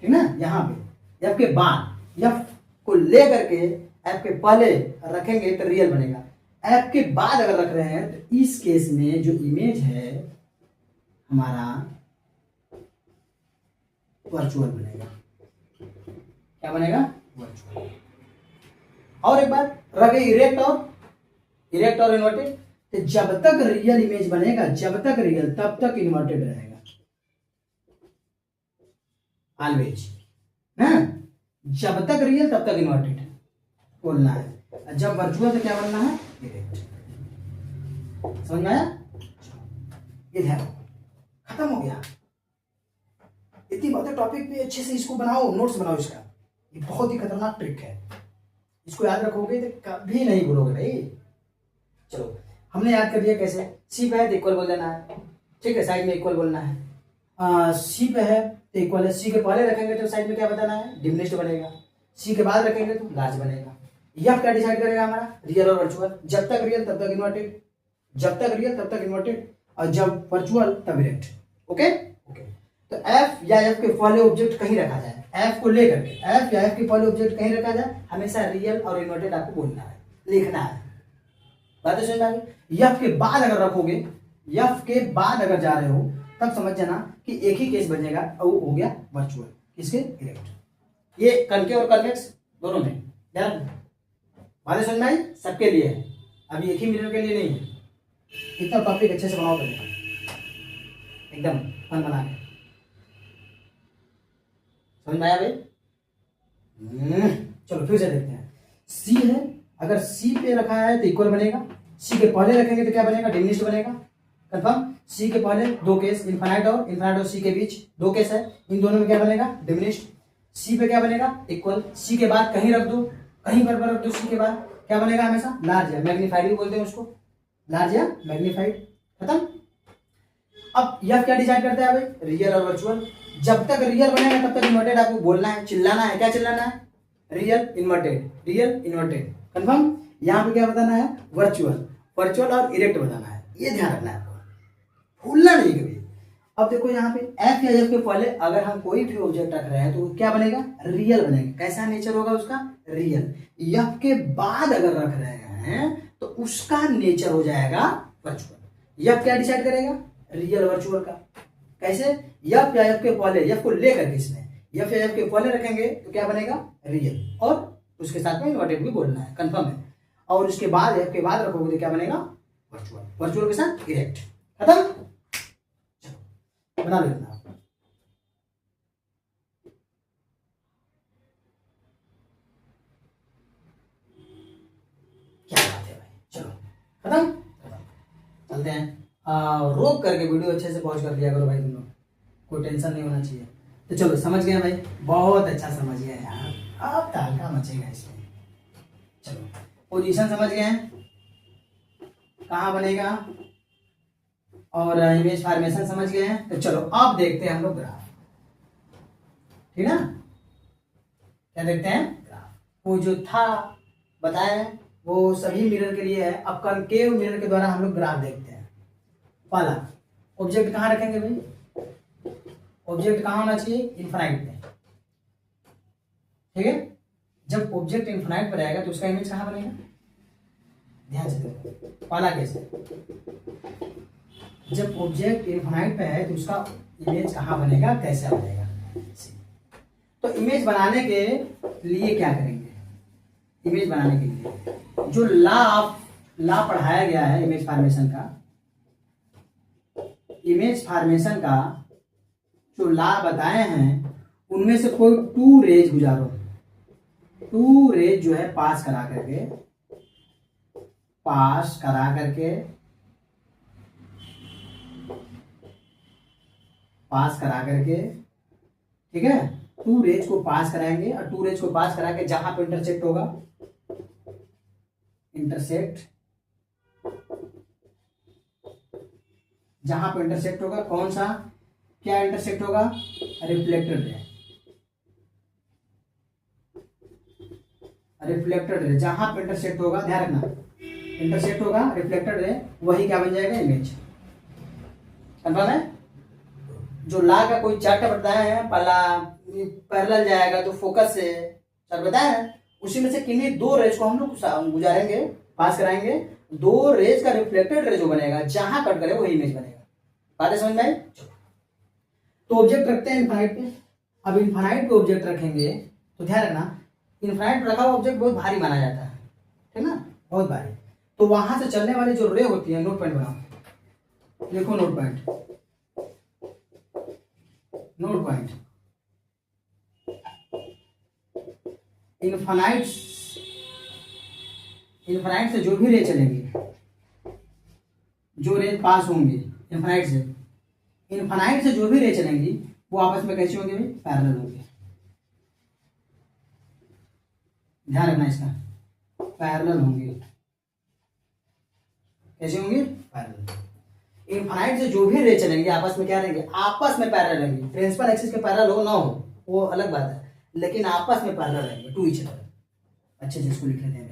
ठीक ना, यहां पे एफ के बाद, एफ को ले करके एफ के पहले रखेंगे तो रियल बनेगा। एफ के बाद अगर रख रहे हैं तो इस केस में जो इमेज है हमारा वर्चुअल बनेगा। क्या बनेगा? वर्चुअल। और एक बात रहे इरेक्ट और इन्वर्टेड, तो जब तक रियल इमेज बनेगा, जब तक रियल तब तक इन्वर्टेड रहेगा ऑलवेज ना। जब तक रियल तब तक इन्वर्टेड बोलना है, जब वर्चुअल तो क्या बनना है? इरेक्ट। समझ में आया? ये ध्यान, खत्म हो गया। इतनी बातें टॉपिक पे अच्छे से इसको बनाओ, नोट्स बनाओ इसका। ये बहुत ही खतरनाक ट्रिक है, इसको याद रखोगे तो कभी नहीं भूलोगे भाई। चलो हमने याद कर दिया कैसे। सी पे है तो इक्वल बोल देना है, ठीक है, साइड में इक्वल बोलना है। सी पे है तो इक्वल है, सी के पहले रखेंगे तो साइड में क्या बताना है? डिमिनिश्ड बनेगा। सी के बाद रखेंगे तो लार्ज बनेगा। यह क्या डिसाइड करेगा हमारा? रियल और वर्चुअल। जब तक रियल तब तक इन्वर्टेड, जब तक रियल तब तक इन्वर्टेड, और जब वर्चुअल तब इरेक्ट। Okay okay. तो एफ या एफ के पहले ऑब्जेक्ट कहीं रखा जाए, एफ को लेकर के एफ या एफ के पहले ऑब्जेक्ट कहीं रखा जाए, हमेशा रियल और इन्वर्टेड आपको बोलना है, लिखना है। बात समझ आ गई? एफ के बाद अगर रखोगे, एफ के बाद अगर जा रहे हो तब समझ जाना कि एक ही केस बनेगा और वो हो गया वर्चुअल, किसके? इरेक्ट। ये कनकेव और कन्वेक्स दोनों में ध्यान। बात समझ में आई? सबके लिए है, अभी एक ही मिरर के लिए नहीं है। इतना टॉपिक अच्छे से बनाओ पड़ेगा, एकदम फन बना के। समझ में आया भाई? चलो फिर से देखते हैं। सी है, अगर सी पे रखा है तो इक्वल बनेगा, सी के पहले रखेंगे तो क्या बनेगा? डिमिनिश्ड बनेगा। कंफर्म? सी के पहले दो केस, इनफाइनाइट और सी के बीच दो केस है, इन दोनों में क्या बनेगा? डिमिनिश्ड। सी पे क्या बनेगा? इक्वल। सी के बाद कहीं रख दो, कहीं पर रख दो, सी के बाद क्या बनेगा? हमेशा लार्ज है, मैग्नीफाइड भी बोलते हैं उसको, लार्ज या मैग्नीफाइड। खत्म। अब यह क्या डिसाइड करता है भाई? रियल और वर्चुअल। जब तक रियल बनेगा तब तक इन्वर्टेड आपको बोलना है, चिल्लाना है। क्या चिल्लाना है? Real inverted, real inverted. Confirm? यहाँ पे क्या बताना है? वर्चुअल, वर्चुअल और इरेक्ट बताना है। ये ध्यान रखना है आपको, भूलना नहीं कभी। अब देखो यहाँ पे एफ या एफ के पहले अगर हम कोई भी ऑब्जेक्ट रख रहे हैं तो क्या बनेगा? रियल बनेगा। कैसा नेचर होगा उसका? रियल। एफ के बाद अगर रख रहे हैं तो उसका नेचर हो जाएगा वर्चुअल। एफ क्या डिसाइड करेगा? रियल वर्चुअल का। कैसे? एफ या एफ के पहले, एफ को लेकर के इसमें एफ या एफ के पहले रखेंगे तो क्या बनेगा? रियल, और उसके साथ में इन्वर्टेड भी बोलना है। कंफर्म है? और उसके बाद एफ के बाद रखोगे तो क्या बनेगा? वर्चुअल, वर्चुअल के साथ इरेक्ट। खत्म? चलो बना लेना आप। क्या बात है भाई, चलो खत्म। चलते हैं। रोक करके वीडियो अच्छे से पॉज कर दिया करो भाई, तुम लोग, कोई टेंशन नहीं होना चाहिए। तो चलो समझ गए भाई, बहुत अच्छा समझ गए यार, अब तड़का मचेगा इसमें। चलो पोजीशन समझ गए हैं, कहाँ बनेगा, और इमेज फॉर्मेशन समझ गए हैं। तो चलो अब देखते हैं हम लोग ग्राफ, ठीक है ना? क्या देखते हैं? ग्राफ। वो जो था बताया वो सभी मिरर के लिए है। अब कनकेव मिरर के द्वारा हम लोग ग्राफ देखते हैं। पहला ऑब्जेक्ट कहाँ रखेंगे भाई? ऑब्जेक्ट कहाँ होना चाहिए? इनफाइनाइट में, ठीक है? जब ऑब्जेक्ट इनफाइनाइट पर आएगा तो उसका इमेज कहाँ बनेगा? ध्यान से देखो, पहला केस है, जब ऑब्जेक्ट इनफाइनाइट पे है तो उसका इमेज कहाँ बनेगा, कैसे बनेगा? तो इमेज बनाने के लिए क्या करेंगे? इमेज बनाने के लिए जो ला पढ़ाया गया है इमेज फॉर्मेशन का, इमेज फॉर्मेशन का जो ला बताए हैं उनमें से कोई टू रेज गुजारो। टू रेज जो है पास करा करके, ठीक है? टू रेज को पास कराएंगे, और टू रेज को पास करा के जहां पे इंटरसेक्ट होगा, जहां पे इंटरसेक्ट होगा, कौन सा, क्या इंटरसेक्ट होगा? Reflected ray. रिफ्लेक्टेड रे जहां पे इंटरसेक्ट होगा, ध्यान रखना, इंटरसेक्ट होगा रिफ्लेक्टेड रे, वही क्या बन जाएगा? इमेज। कंफर्म है? जो ला का कोई चार्ट बताया है, पहला पैरेलल जाएगा तो फोकस से सर बताया है, उसी में से किन्हीं दो रेज को हम लोग गुजारेंगे, पास कराएंगे। दो रेज का रिफ्लेक्टेड रे जो बनेगा, जहां कट करे वही इमेज बनेगा। बातें समझ में आई? तो ऑब्जेक्ट रखते हैं इनफाइनाइट पे। अब इनफाइनाइट पे ऑब्जेक्ट रखेंगे तो ध्यान रखना, इनफाइनाइट पे रखा हुआ ऑब्जेक्ट बहुत भारी माना जाता है, ठीक ना, बहुत भारी। तो वहां से चलने वाली जो रे होती है, नोट पॉइंट बनाओ, देखो note point, note point, infinite से जो भी रे चलेंगी, जो रे पास होंगी इनफाइनाइट से जो भी रे चलेंगी वो आपस में कैसे होंगे भाई? पैरेलल होंगे। ध्यान रखना इसका, पैरेलल होंगे। कैसे होंगे? पैरेलल। इनफाइनाइट से जो भी रे चलेंगे आपस में क्या रहेंगे? आपस में पैरेलल रहेंगे। प्रिंसिपल एक्सिस के पैरेलल हो ना हो वो अलग बात है, लेकिन आपस में पैरेलल रहेंगे, टू ईच अदर। अच्छे से इसको लिख लेते हैं।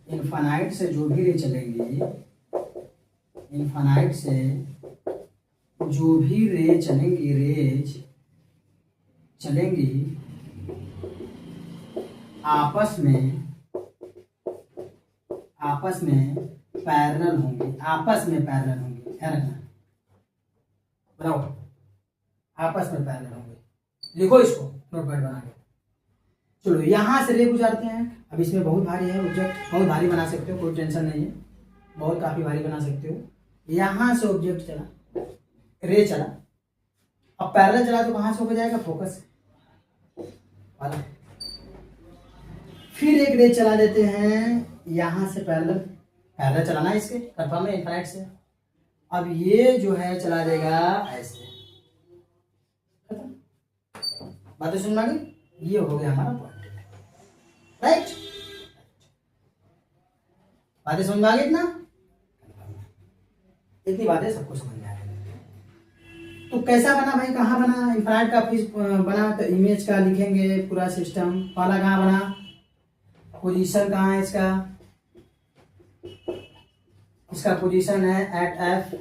इनफाइनाइट से जो भी रे चलेंगी, इनफाइनाइट से जो भी रे चलेंगी, रेज चलेंगी आपस में पैरेलल होंगे, आपस में पैरेलल होंगे। ध्यान रखना, बराबर, आपस में पैरेलल होंगे। लिखो इसको नोट पैड बना के। चलो यहां से रे गुजारते हैं। अब इसमें बहुत भारी है ऑब्जेक्ट, बहुत भारी बना सकते हो, कोई टेंशन नहीं है, बहुत काफी भारी बना सकते हो। यहां से ऑब्जेक्ट चला, रे चला, अब पैरेलल चला तो कहां से होकर जाएगा? फोकस वाला। फिर एक रे चला देते हैं यहां से, पैरेलल चलाना है, इसके कंफर्म है इनफाइनाइट से। अब ये जो है चला देगा ऐसे, बातें सुन मांगी, ये हो गया हमारा पॉइंट, राइट? बातें समझ में आ गई? इतनी बातें सबको समझ में आ गई। तो कैसा बना भाई, कहाँ बना? इनफाइनाइट का फिर बना तो इमेज का लिखेंगे पूरा सिस्टम। पहला कहाँ बना? पोजीशन कहाँ है इसका? इसका पोजीशन है एट एफ।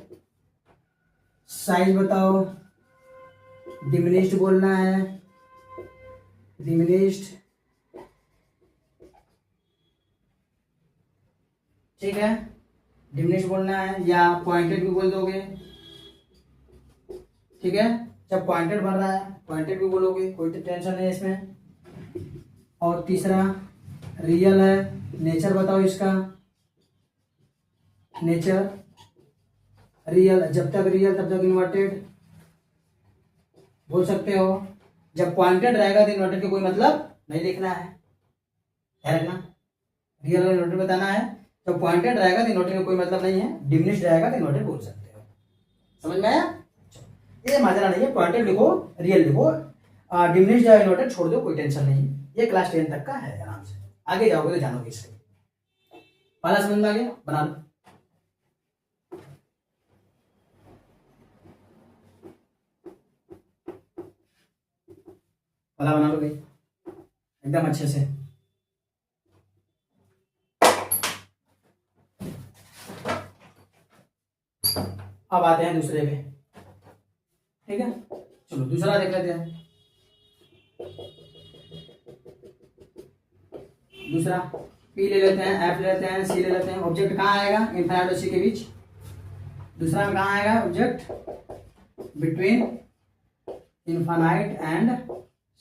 साइज बताओ, डिमिनिश्ड बोलना है, डिमिनिश्ड, ठीक है, डिमिनिश्ड बोलना है, या पॉइंटेड भी बोल दोगे, ठीक है। जब पॉइंटेड बन रहा है पॉइंटेड भी बोलोगे, कोई टेंशन नहीं है इसमें। और तीसरा रियल है, नेचर बताओ इसका, नेचर रियल, जब तक रियल तब तक इन्वर्टेड बोल सकते हो। जब पॉइंटेड रहेगा तो इन्वर्टेड का कोई मतलब नहीं लिखना है, ध्यान रखना। रियल और इन्वर्टेड बताना है, जब पॉइंटेड रहेगा तो इन्वर्टेड का कोई मतलब नहीं है, डिमिनिश्ड रहेगा तो इन्वर्टेड बोल सकते हो। समझ में आया? ये माजरा नहीं है, पॉइंटेड लिखो, रियल लिखो, डिमिनिश्ड या इन्वर्टेड छोड़ दो, कोई टेंशन नहीं। ये क्लास 10 तक का है, आराम से आगे जाओगे तो जानोगे इससे। पहला समझ में आ गया? बना लो। पहला बना लो भाई एकदम अच्छे से। अब आते हैं दूसरे पे, ठीक है। चलो दूसरा देख लेते हैं। दूसरा पी ले लेते हैं, एफ ले लेते हैं, सी ले लेते हैं। ऑब्जेक्ट कहाँ आएगा? इनफाइनाइट और सी के बीच। दूसरा में कहाँ आएगा ऑब्जेक्ट? बिटवीन इनफाइनाइट एंड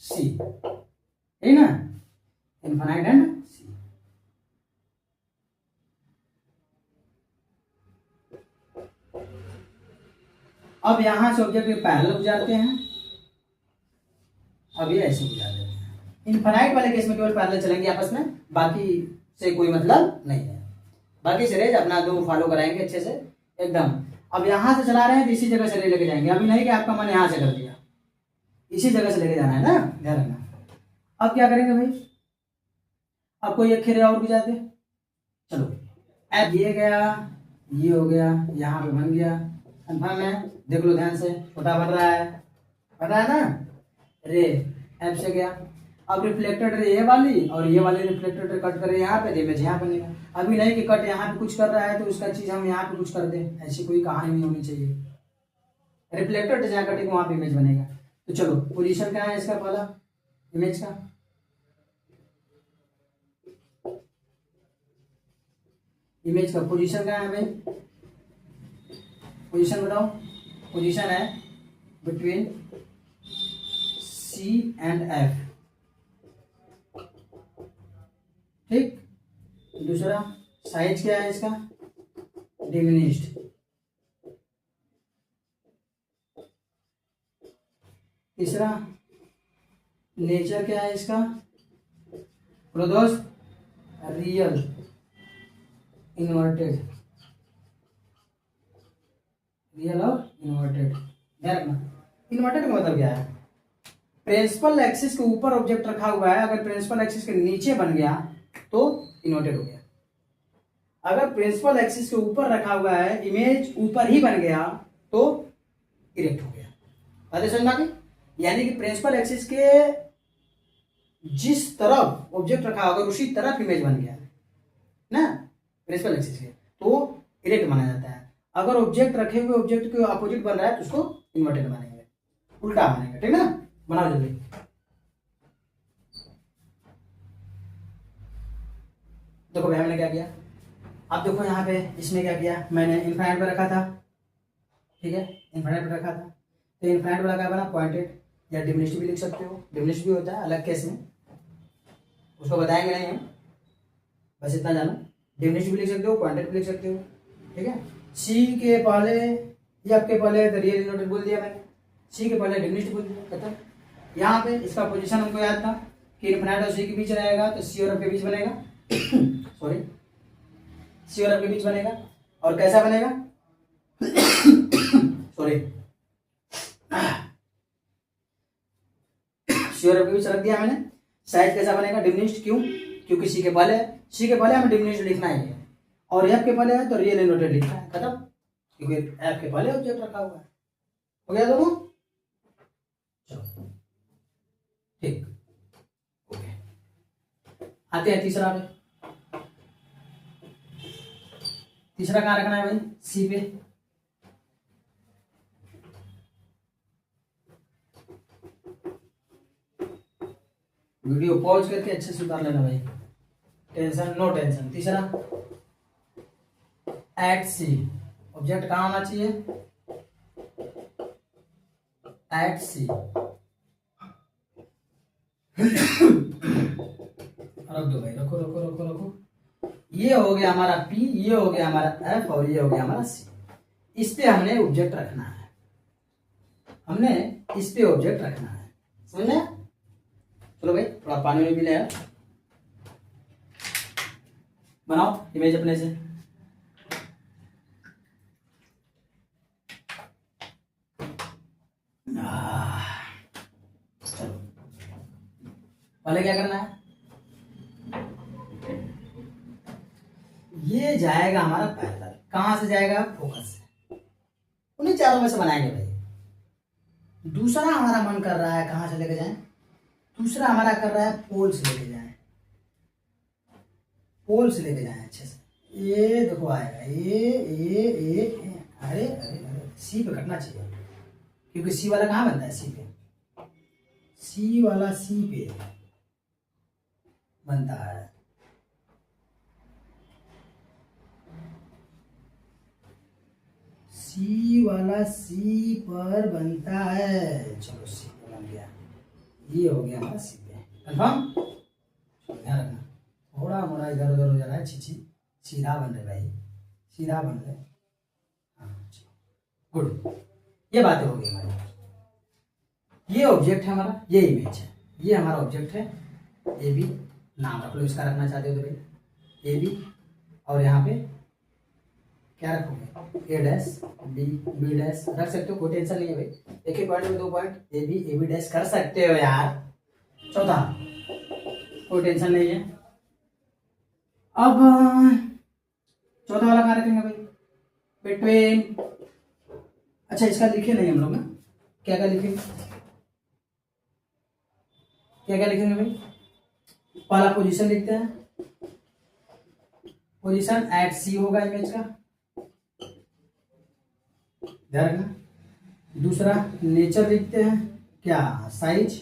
सी, ठीक ना, इनफाइनाइट एंड सी। अब यहां से ऑब्जेक्ट पैरेलल गुजारते हैं, अब ये ऐसे गुजार देते हैं। इनफाइनाइट वाले केस में केवल पैरेलल चलेंगे आपस में, बाकी से कोई मतलब नहीं है। बाकी से रेज अपना दो फॉलो कराएंगे अच्छे से एकदम। अब यहां से चला रहे हैं तो इसी जगह से रे लेके जाएंगे, अभी नहीं कि आपका मन यहां से कर दिया, इसी जगह से लेके जाना है ना, ध्यान रखना। अब क्या करेंगे भाई? अब कोई एक रे और गुजार दे, चलो अब ये गया, ये हो गया, यहाँ पे बन गया, कंफर्म है? देख लो ध्यान से, छोटा बन रहा है ना, रे एफ से गया। अब रिफ्लेक्टेड रे ये वाली और ये वाली रिफ्लेक्टेड रे कट करे यहाँ पे, इमेज यहाँ बनेगा। अभी नहीं कि कट यहाँ पे कुछ कर रहा है तो उसका चीज हम यहाँ पे कुछ कर दें, ऐसी कोई कहानी नहीं होनी चाहिए। रिफ्लेक्टेड जहाँ कटेगा वहां पे इमेज बनेगा। तो चलो पोजीशन क्या है इसका? पहला इमेज का पोजीशन क्या है भाई? पोजीशन बताओ। पोजीशन है बिटवीन सी एंड एफ, ठीक। दूसरा साइज क्या है इसका, डिमिनिश्ड। तीसरा नेचर क्या है इसका, बोलो दोस्त, रियल इन्वर्टेड, रियल और इन्वर्टेड। ध्यान रखना इन्वर्टेड का मतलब क्या है, प्रिंसिपल एक्सिस के ऊपर ऑब्जेक्ट रखा हुआ है, अगर प्रिंसिपल एक्सिस के नीचे बन गया तो इन्वर्टेड हो गया। अगर प्रिंसिपल एक्सिस के ऊपर रखा हुआ है, इमेज ऊपर ही बन गया तो इरेक्ट हो गया। बातें समझ में आ गई? यानी कि प्रिंसिपल एक्सिस के जिस तरफ ऑब्जेक्ट रखा होगा उसी तरफ इमेज बन गया ना प्रिंसिपल एक्सिस के, तो इरेक्ट माना जाता है। अगर ऑब्जेक्ट रखे हुए ऑब्जेक्ट के अपोजिट बन रहा है तो उसको इन्वर्टेड मानेंगे, उल्टा मानेंगे, ठीक ना। बनाओ जल्दी। देखो भाई हमने क्या किया, अब देखो यहाँ पे इसमें क्या किया, मैंने इनफाइनाइट पे रखा था, ठीक है, इनफाइनाइट पे रखा था, तो इनफाइनाइट वाला क्या बना, पॉइंटेड या डिमिनिश्ड भी लिख सकते हो, डिमिनिश्ड भी होता है अलग केस में, उसको बताएंगे नहीं हम, बस इतना जानो। डिमिनिश्ड भी लिख सकते हो, पॉइंटेड भी लिख सकते हो, ठीक है। सी के पहले या के पहले तो रियल इन्वर्टेड बोल दिया मैंने, सी के पहले डिमिनिश्ड बोल दिया, खत्म। यहाँ पे इसका पोजीशन हमको याद था कि इनफाइनाइट और सी के बीच रहेगा तो सी और एफ के बीच बनेगा सॉरी, सी और एफ के बीच बनेगा, और कैसा बनेगा सॉरी, सी और एफ के बीच रख दिया मैंने। साइज कैसा बनेगा, डिमिनिश्ड, क्यों, क्योंकि सी के पहले हमें डिमिनिश्ड लिखना ही है, और एफ के पहले है तो रियल इन्वर्टेड लिखना है, खत्म, क्योंकि एफ के पहले ऑब्जेक्ट रखा हुआ है। हो गया दोनों, चलो ठीक, ओके। आते हैं तीसरा पे, तीसरा कहाँ रखना है भाई, सी पे। वीडियो पॉज करके अच्छे से उतार लेना भाई, टेंशन नो टेंशन। तीसरा एट सी, ऑब्जेक्ट कहाँ होना चाहिए, एट सी। रख दो भाई, रखो रखो रखो रखो। ये हो गया हमारा पी, ये हो गया हमारा एफ, और ये हो गया हमारा सी। इस पे हमने ऑब्जेक्ट रखना है, हमने इस पे ऑब्जेक्ट रखना है, समझ में? चलो भाई थोड़ा पानी में भी ले बनाओ इमेज अपने से। चलो पहले क्या करना है, ये जाएगा हमारा पैरेलल, कहां से जाएगा, फोकस से, उन्हीं चारों में से बनाएंगे भाई। दूसरा हमारा मन कर रहा है कहां से लेके जाएं, दूसरा हमारा कर रहा है पोल से लेके जाएं, पोल से लेके जाएं अच्छे से। ये देखो आएगा ये अरे अरे अरे सी पे कटना चाहिए, क्योंकि सी वाला कहाँ बनता है, सी पे, सी वाला सी पे बनता है। सी वाला सी पर बनता है, चलो सी पे बन गया, ये हो गया हमारा सी पे, कंफर्म। ध्यान रखना थोड़ा मोड़ा इधर उधर हो जा रहा है, छी सीधा बन रहे भाई, सीधा बन रहे। हाँ गुड, ये बातें हो गई हमारी। ये ऑब्जेक्ट है हमारा, ये इमेज है, ये हमारा ऑब्जेक्ट है, ए बी नाम रख लो इसका, रखना चाहते हो तो भाई ए बी, और यहाँ पे क्या रखोगे, ए डैश बी, बी डैश रख सकते हो, कोई टेंशन नहीं है भाई, एक ही पॉइंट में दो पॉइंट ए बी डैश कर सकते हो यार। चौथा कोई टेंशन नहीं है। अब चौथा वाला कहाँ रखेंगे भाई, बिटवीन, अच्छा इसका लिखे नहीं हम लोग ना, क्या क्या लिखेंगे, क्या क्या लिखेंगे भाई, पहला पोजीशन लिखते हैं, पोजीशन एट सी होगा इमेज का, ध्यान रखना। दूसरा नेचर लिखते हैं, क्या साइज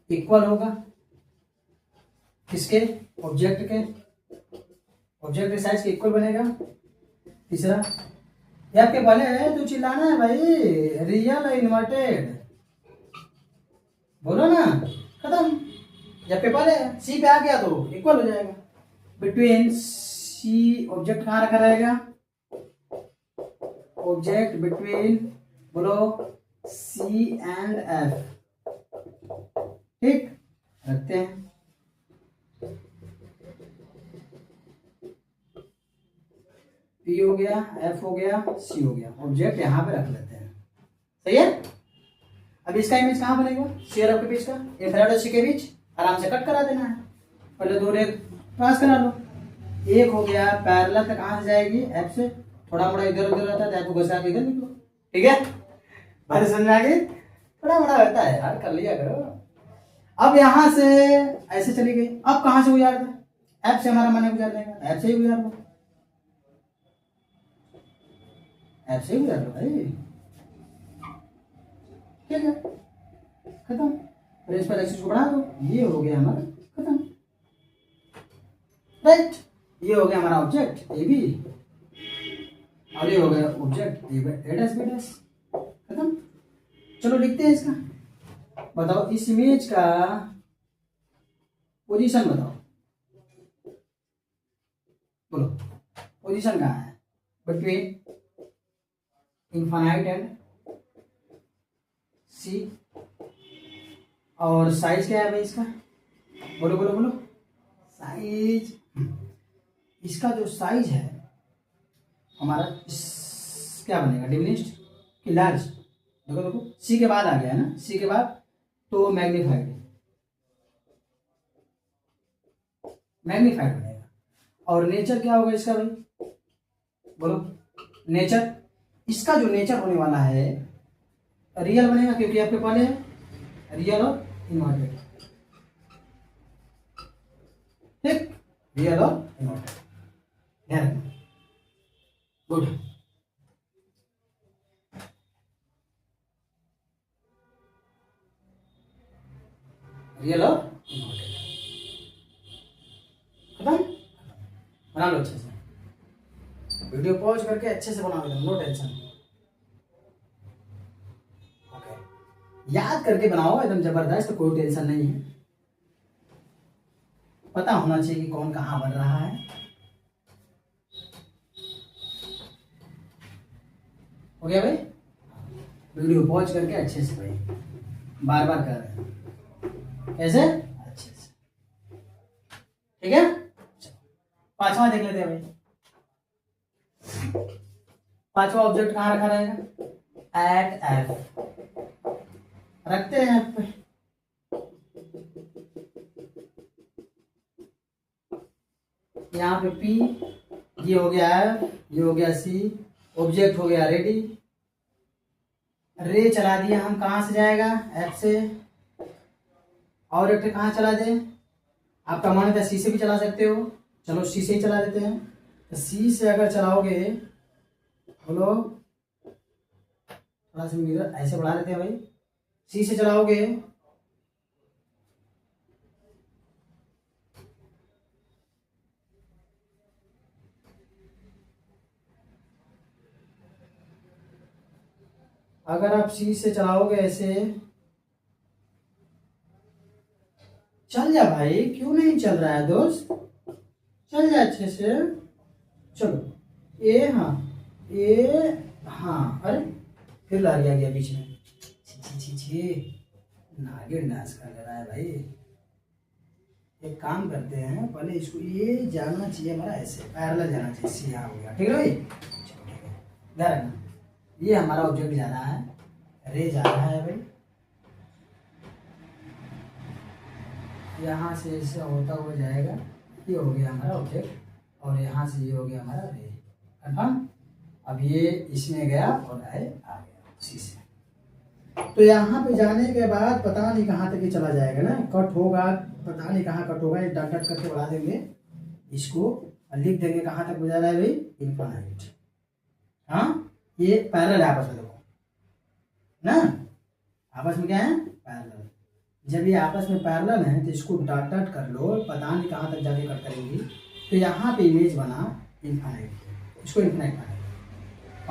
इक्वल होगा किसके, ऑब्जेक्ट के, ऑब्जेक्ट के साइज के इक्वल बनेगा। तीसरा ये आपके पहले है तो चिल्लाना है भाई, रियल इन्वर्टेड बोलो ना, खत्म। जब पेपर है सी पे आ गया तो इक्वल हो जाएगा। बिटवीन सी ऑब्जेक्ट कहाँ रखा रहेगा, ऑब्जेक्ट बिटवीन बोलो सी एंड एफ, ठीक रखते हैं। पी हो गया, एफ हो गया, सी हो गया, ऑब्जेक्ट यहाँ पे रख लेते हैं, सही है। अब इसका इमेज कहाँ बनेगा, सी और एफ के बीच का, इन्फिनिट और सी के बीच आराम से कट करा देना है। पहले दो रेख पास करा लो, एक हो गया पैरेलल तक, कहाँ से जाएगी एफ से, थोड़ा मोड़ा इधर उधर रहता है तो एफ को घुसा के इधर निकलो, ठीक है। बात समझ में आ गई, थोड़ा मोड़ा रहता है यार, कर लिया करो। अब यहाँ से ऐसे चली गई, अब कहाँ से गुजार दे, एफ से हमारा मन है गुजारने का, एफ से ही गुजार दो, एफ से ही गुजार दो भाई, ठीक है, खत्म। प्रिंसिपल एक्सिस को बढ़ा दो, ये हो गया हमारा खत्म, राइट। ये हो गया हमारा ऑब्जेक्ट ए बी, और ये हो गया object A dash B dash, खत्म। चलो लिखते हैं इसका, बताओ इस इमेज का पोजीशन बताओ, बोलो पोजीशन कहाँ है, बिटवीन इनफाइनाइट एंड सी, और साइज क्या है भाई इसका, बोलो बोलो बोलो, साइज, इसका जो साइज है हमारा क्या बनेगा, डिमिनिश्ड कि लार्ज, देखो देखो सी के बाद आ गया है ना, सी के बाद तो मैग्नीफाइड, मैग्नीफाइड बनेगा। और नेचर क्या होगा इसका भाई, बोलो नेचर, इसका जो नेचर होने वाला है रियल बनेगा, क्योंकि आपके पहले है रियल और इन्वर्टेड, ठीक, रियल और इन्वर्टेड, ध्यान रखना, गुड। रियल और इन्वर्टेड, खत्म, बना लो अच्छे से, वीडियो पॉज करके अच्छे से बनाओ, नो टेंशन, याद करके बनाओ एकदम जबरदस्त, कोई टेंशन नहीं है, पता होना चाहिए कि कौन कहाँ बन रहा है। हो गया भाई, वीडियो पॉज करके अच्छे से भाई, बार बार कर रहे हैं कैसे, अच्छे से, ठीक है। पांचवा देख लेते हैं भाई, पांचवा ऑब्जेक्ट कहाँ रखा रहेगा, एट एफ, रखते हैं एफ पे, यहाँ पे पी, ये हो गया एफ, ये हो गया सी, ऑब्जेक्ट हो गया रेडी, रे चला दिया हम, कहाँ से जाएगा एफ से, और एक कहाँ चला दे, आपका मन है सी से भी चला सकते हो, चलो सी से ही चला देते हैं। तो सी से अगर चलाओगे, बोलो थोड़ा सा मिरर ऐसे बढ़ा देते हैं भाई, सी से चलाओगे अगर आप सी से चलाओगे ऐसे, चल जा भाई, क्यों नहीं चल रहा है दोस्त, चल जा अच्छे से, चलो ए हाँ, ए हाँ, अरे फिर लारी आ गया बीच में, छी छी छी, नागिन डांस कर ले रहा है भाई। एक काम करते हैं, पहले इसको ये जाना चाहिए हमारा ऐसे, पैरेलल जाना चाहिए, सी यहाँ हो गया, ठीक है भाई, चलो ठीक है, ध्यान रखना, ये हमारा ऑब्जेक्ट जा रहा है, रे जा रहा है भाई, यहाँ से ऐसे होता हुआ जाएगा, ये हो गया हमारा ऑब्जेक्ट, और यहाँ से ये हो गया हमारा रे, कंफर्म। अब ये इसमें गया और आ गया सी से, तो यहाँ पे जाने के बाद पता नहीं कहाँ तक ये चला जाएगा ना, कट होगा, पता नहीं कहाँ कट होगा, ये डट डट करके बढ़ा देंगे इसको, और लिख देंगे कहाँ तक गुजारा है भाई, इनफाइनाइट। हाँ, ये पैरेलल है आपस में, देखो ना, आपस में क्या है, पैरेलल। जब ये आपस में पैरेलल है तो इसको डट डट कर लो, पता नहीं कहाँ तक जाके कट करेंगी, तो यहाँ पे इमेज बना इनफाइनाइट, इसको इनफाइनाइट बना,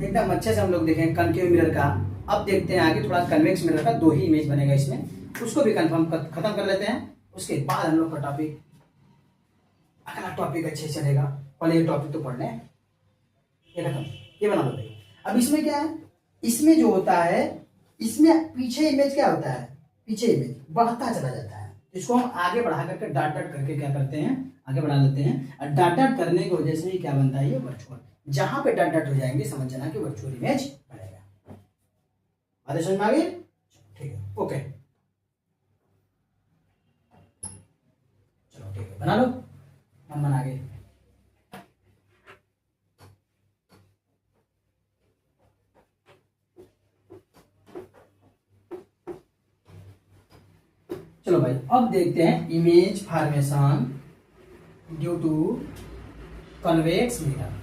एकदम अच्छे से हम लोग देखें कनकेव मिरर का। अब देखते हैं आगे थोड़ा कन्वेक्स मिरर का, 2 ही इमेज बनेगा इसमें, उसको भी कंफर्म खत्म कर लेते हैं। उसके बाद हम लोग का टॉपिक, अगला टॉपिक अच्छे से चलेगा। पहले ये टॉपिक तो पढ़ लें, ये खत्म, ये बना लो भाई। अब इसमें क्या है, इसमें जो होता है, इसमें पीछे इमेज क्या होता है, पीछे इमेज बढ़ता चला जाता है। इसको हम आगे बढ़ा करके डाट डाट करके क्या करते हैं, आगे बढ़ा लेते हैं। और डाट डाट करने की वजह से ही क्या बनता है, ये वर्चुअल। जहां पे डाट डाट हो जाएंगे समझ जाना कि वर्चुअल इमेज बनेगा। बातें समझ में आ गई? ठीक है, ओके, चलो ठीक है, बना लो, हम बना गए। चलो भाई, अब देखते हैं image formation due to convex mirror.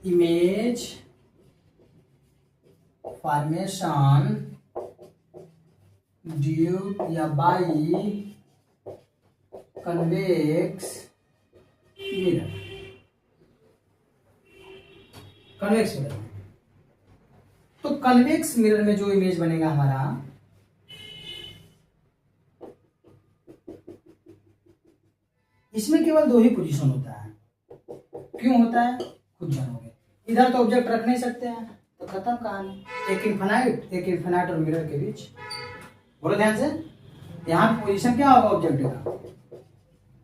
Image formation due या by convex mirror. Convex mirror, तो कन्वेक्स मिरर में जो इमेज बनेगा हमारा, इसमें केवल 2 ही पोजीशन होता है। क्यों होता है, खुद जानोगे। इधर तो ऑब्जेक्ट रख नहीं सकते हैं, तो खत्म कहानी। एक इन्फिनाइट और मिरर के बीच, बोलो ध्यान से, यहाँ पोजीशन क्या होगा ऑब्जेक्ट का,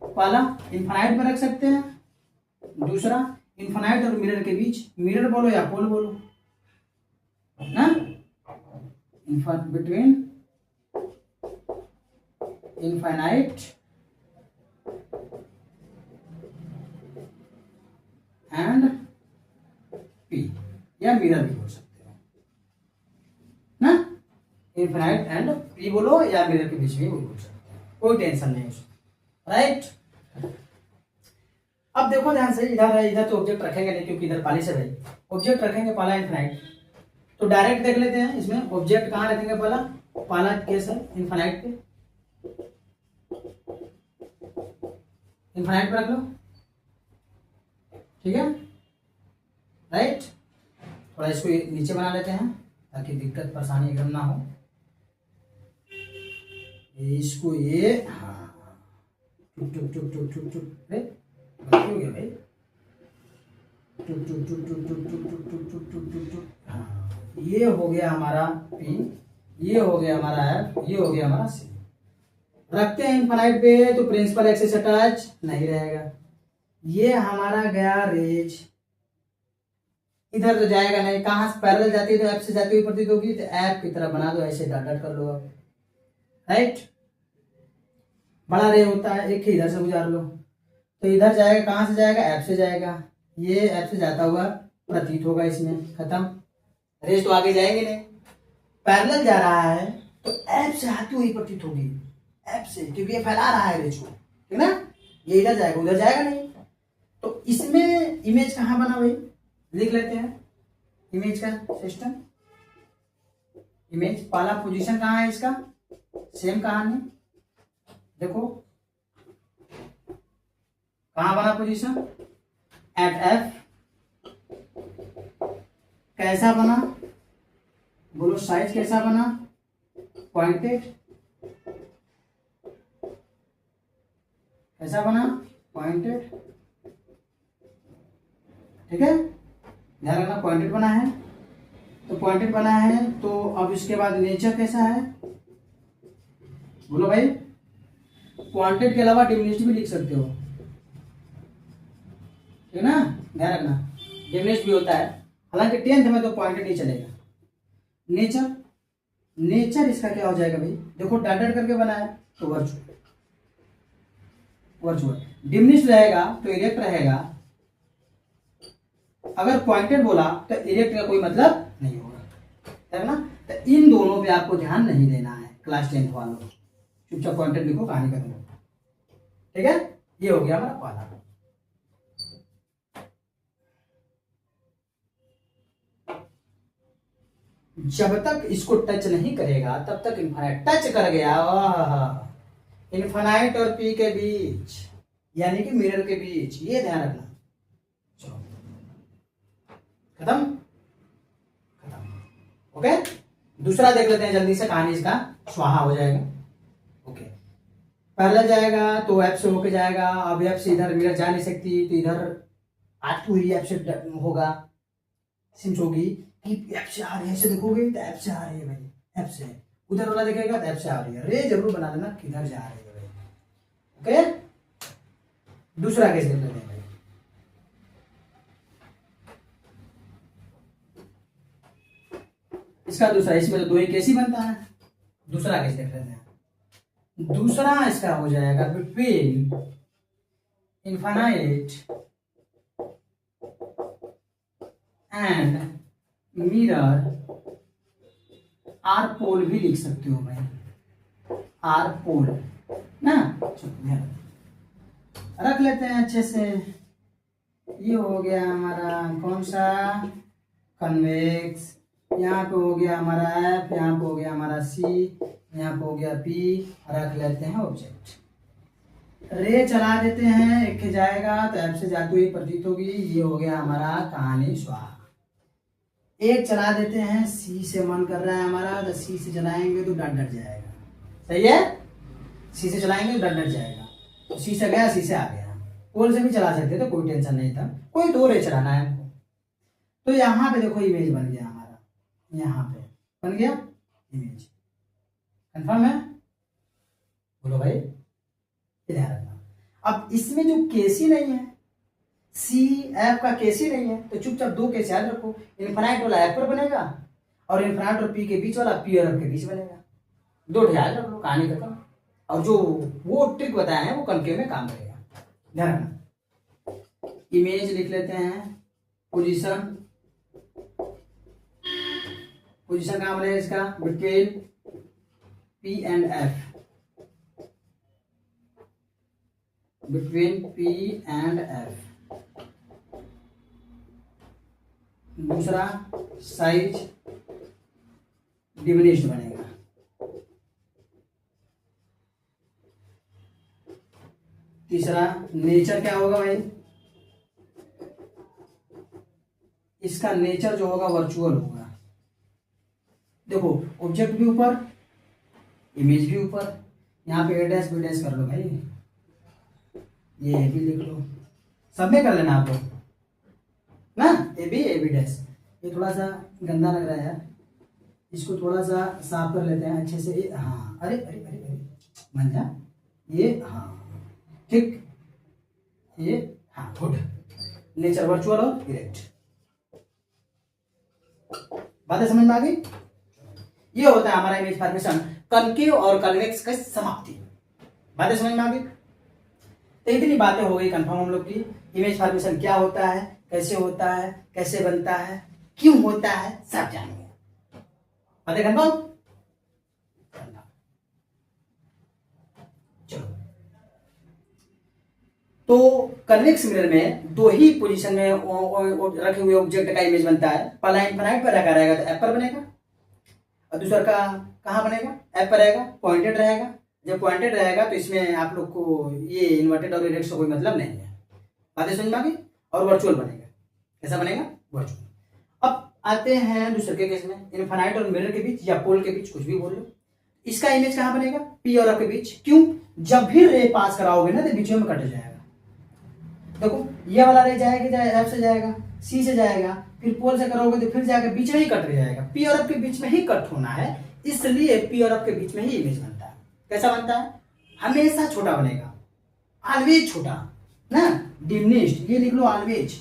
पहला इन्फिनाइट में रख सकते हैं, दूसरा इन्फिनाइट और मिरर के बीच, मिरर बोलो या पोल बोलो ना, बिटवीन इन्फिनाइट एंड पी, या मिरर भी बोल सकते हो ना, इन्फिनाइट एंड पी बोलो या मिरर के बीच में बोल सकते हो, कोई टेंशन नहीं उसमें, राइट। अब देखो ध्यान से, इधर तो ऑब्जेक्ट रखेंगे नहीं क्योंकि इधर पहले से भाई ऑब्जेक्ट रखेंगे पहला इन्फिनाइट, तो डायरेक्ट देख लेते हैं इसमें ऑब्जेक्ट कहाँ रखेंगे। पहला केस है इन्फिनाइट पे, इन्फिनाइट पे रख लो, ठीक है, राइट। थोड़ा इसको नीचे बना लेते हैं ताकि दिक्कत परेशानी एकदम ना हो। इसको ये, हाँ, टुक टुक टुक टुक टुक टुक, गलती हो गया भाई, टुक टुक टुक टुक टुक टुक टुक टुक टुक टुक टुक टुक, हाँ, ये हो गया हमारा पी, ये हो गया हमारा एफ, ये हो गया हमारा सी। रखते हैं इन्फिनाइट पे तो प्रिंसिपल एक्सिस अटैच नहीं रहेगा। ये हमारा गया रेज, इधर तो जाएगा नहीं, कहां से पैरेलल जाती है तो एफ से जाती हुई प्रतीत होगी, तो एफ की तरह बना दो, ऐसे डॉट डॉट कर लो अब, राइट। बड़ा रे होता है, एक ही इधर से गुजार लो, तो इधर जाएगा, कहां से जाएगा, एफ से जाएगा, ये एफ से जाता हुआ प्रतीत होगा, इसमें खत्म। रेज तो आगे जाएंगे नहीं, पैरेलल जा रहा है तो एफ से आती हुई प्रतीत होगी, एफ से, क्योंकि ये फैला रहा है रेज को, ठीक ना, ये इधर जाएगा उधर जाएगा नहीं। तो इसमें इमेज कहां बना भाई, लिख लेते हैं इमेज का सिस्टम। इमेज पहला पोजीशन कहां है इसका, सेम कहानी, देखो कहां बना पोजीशन, एट एफ। कैसा बना बोलो, साइज कैसा बना, पॉइंटेड, कैसा बना, पॉइंटेड, ठीक है, ध्यान रखना पॉइंटेड बना है, तो पॉइंटेड बना है। तो अब इसके बाद नेचर कैसा है बोलो भाई, पॉइंटेड के अलावा डिमिनिश्ड भी लिख सकते हो, ठीक ना, ध्यान रखना डिमिनिश्ड भी होता है, हालांकि 10th में तो पॉइंटेड नहीं चलेगा। नेचर, नेचर इसका क्या हो जाएगा भाई, देखो डॉट डॉट करके बना है तो वर्चुअल, वर्चुअल डिमिनिश्ड रहेगा तो इरेक्ट रहेगा, अगर पॉइंटेड बोला तो इरेक्ट का कोई मतलब नहीं होगा, है ना। तो इन दोनों पे आपको ध्यान नहीं देना है क्लास 10th वालों, चुपचाप पॉइंटेड लिखो, कहानी खत्म, ठीक है। ये हो गया हमारा पहला। जब तक इसको टच नहीं करेगा तब तक इन्फिनाइट, टच कर गया इन्फिनाइट और पी के बीच, यानी कि मिरर के बीच, ये ध्यान रखना। चलो खत्म खत्म। ओके, दूसरा देख लेते हैं जल्दी से, कहानी इसका स्वाहा हो जाएगा। ओके, पहला जाएगा तो एफ से होके जाएगा। अब एफ से इधर मिरर जा नहीं सकती, तो इधर आती हुई एफ से होगा, सिम्स होगी कि एफ से आ रही है, ऐसे देखोगे तो एफ से आ रही है भाई, एफ से। उधर वाला देखेगा तो एफ से आ रही है, रे जरूर बना देना किधर जा रही है भाई। ओके, दूसरा केस देख लेते हैं भाई। इसका दूसरा, इसमें तो दो ही केस ही बनता है। दूसरा केस देख लेते हैं। दूसरा इसका हो जाएगा between infinite and mirror, or pole भी लिख सकते हो भाई, आर पोल ना। रख लेते हैं अच्छे से। ये हो गया हमारा कौन सा, कन्वेक्स। यहाँ पे हो गया हमारा एफ, यहाँ पे हो गया हमारा सी, यहाँ पे हो गया पी। रख लेते हैं ऑब्जेक्ट, रे चला देते हैं, एक जाएगा तो एफ से जाती हुई प्रतीत होगी। ये हो गया हमारा कहानी स्वाहा। एक चला देते हैं, सी से मन कर रहा है हमारा, तो सी से चलाएंगे तो डट डट जाएगा। सही है, सी से चलाएंगे तो डट डट जाएगा। तो सी से गया, सी से आ गया। पोल से भी चला सकते थे, कोई टेंशन नहीं था, कोई दो रे चलाना है हमको। तो यहाँ पे देखो इमेज बन गया हमारा, यहाँ पे बन गया इमेज। कंफर्म है, बोलो भाई, ध्यान रखना। अब इसमें जो केस ही नहीं है, सी एफ का केस ही नहीं है, तो चुपचाप दो केस याद रखो। इनफाइनाइट वाला एफ पर बनेगा और इनफाइनाइट और पी के बीच वाला पी और एफ के बीच बनेगा। दो याद रख लो, कहानी खत्म। और जो वो ट्रिक बताया है वो कनकेव में काम करेगा, ध्यान रखना। इमेज लिख लेते हैं, पोजीशन, पोजीशन कहां बनेगा इसका, between P and F, between P and F. दूसरा साइज डिमिनिश्ड बनेगा। तीसरा नेचर क्या होगा भाई, इसका नेचर जो होगा वर्चुअल होगा। देखो ऑब्जेक्ट भी ऊपर, इमेज भी ऊपर। यहाँ पे ए डैश बी डैश कर लो भाई, ये भी लिख लो, सब में कर लेना आप लोग ना, ए बी डैश। ये थोड़ा सा गंदा लग रहा है यार, इसको थोड़ा सा साफ कर लेते हैं अच्छे से। हाँ, अरे अरे अरे अरे मन जा, ये हाँ ठीक, ये हाँ गुड। नेचर वर्चुअल और डायरेक्ट, बातें समझ में आ गई। ये होता है हमारा इमेज फॉर्मेशन, कनकेव और कन्वेक्स का समाप्ति। बातें समझ में आ गई। तो इतनी बातें हो गई कंफर्म हम लोग की। इमेज फॉर्मेशन क्या होता है, कैसे होता है, कैसे बनता है, क्यों होता है, सब जानेंगे। बातें कंफर्म। चलो, तो कन्वेक्स मिरर में दो ही पोजीशन में रखे हुए ऑब्जेक्ट का इमेज बनता है। पहला इनफाइनाइट पर रखा रहेगा तो एफ पर बनेगा, और दूसरा का कहाँ बनेगा, एफ पर रहेगा, पॉइंटेड रहेगा। जब पॉइंटेड रहेगा तो इसमें आप लोग को ये इन्वर्टेड और इरेक्ट से कोई मतलब नहीं है। बातें समझ में आ गई। और वर्चुअल बनेगा, कैसा बनेगा, वर्चुअल। अब आते हैं दूसरे के केस में, इनफाइनाइट और मिरर के बीच या पोल के बीच, कुछ भी बोल लो। इसका इमेज कहाँ बनेगा, पी और एफ के बीच। क्यों, जब भी रे पास कराओगे ना तो बीच में कट जाएगा। देखो ये वाला रे जाएगा, एफ से जाएगा, सी से जाएगा, फिर पोल से करोगे तो फिर जाकर बीच में ही कट जाएगा। पी और एफ के बीच में ही कट होना है, इसलिए पी और एफ के बीच में ही इमेज बनता है। कैसा बनता है, हमेशा छोटा बनेगा, ऑलवेज छोटा ना, डिमिनिश्ड, ये लिख लो ऑलवेज,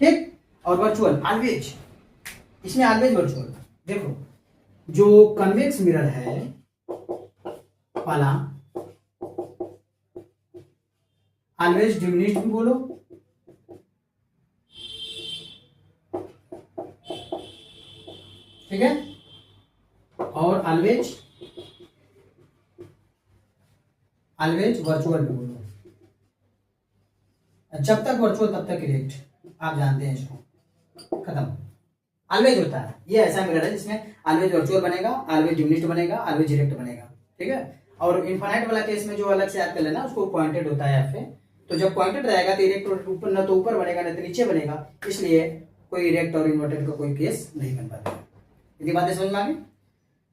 ठीक। और वर्चुअल ऑलवेज, इसमें ऑलवेज वर्चुअल। देखो जो कन्वेक्स मिरर है वाला, ऑलवेज डिमिनिश्ड भी बोलो, ठीक है, और ऑलवेज वर्चुअल भी बोलो। जब तक वर्चुअल तब तक इरेक्ट, आप जानते हैं इसको, खत्म। ऑलवेज होता है, ये ऐसा मिरर है जिसमें ऑलवेज वर्चुअल बनेगा, ऑलवेज डिमिनिश्ड बनेगा, ऑलवेज इरेक्ट बनेगा, ठीक है। और इनफाइनाइट वाला केस में जो अलग से याद कर लेना, उसको पॉइंटेड होता है एफ पे, तो जब पॉइंटेड रहेगा तो इरेक्ट ऊपर न तो ऊपर बनेगा न तो नीचे बनेगा, इसलिए कोई इरेक्ट और इन्वर्टेड का कोई केस नहीं बन पाता। इतनी बातें समझ में आ गई।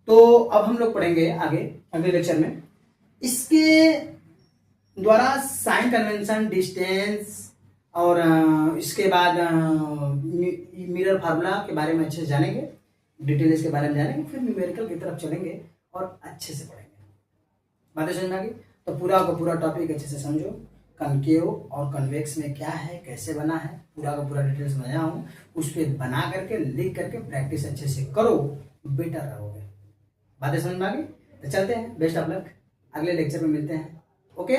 तो अब हम लोग पढ़ेंगे आगे अगले लेक्चर में इसके द्वारा साइन कन्वेंशन, डिस्टेंस और इसके बाद मिरर फार्मूला के बारे में अच्छे से जानेंगे, डिटेल इसके बारे में जानेंगे, फिर न्यूमेरिकल की तरफ चलेंगे और अच्छे से पढ़ेंगे। बातें समझ में आ गई। तो पूरा का पूरा टॉपिक अच्छे से समझो, कनकेव और कन्वेक्स में क्या है, कैसे बना है, पूरा का पूरा डिटेल्स बनाया हूँ, उस पर बना करके लिख करके प्रैक्टिस अच्छे से करो, बेटर रहोगे। बातें समझ में आ गई। तो चलते हैं, बेस्ट ऑफ लक, अगले लेक्चर में मिलते हैं। ओके।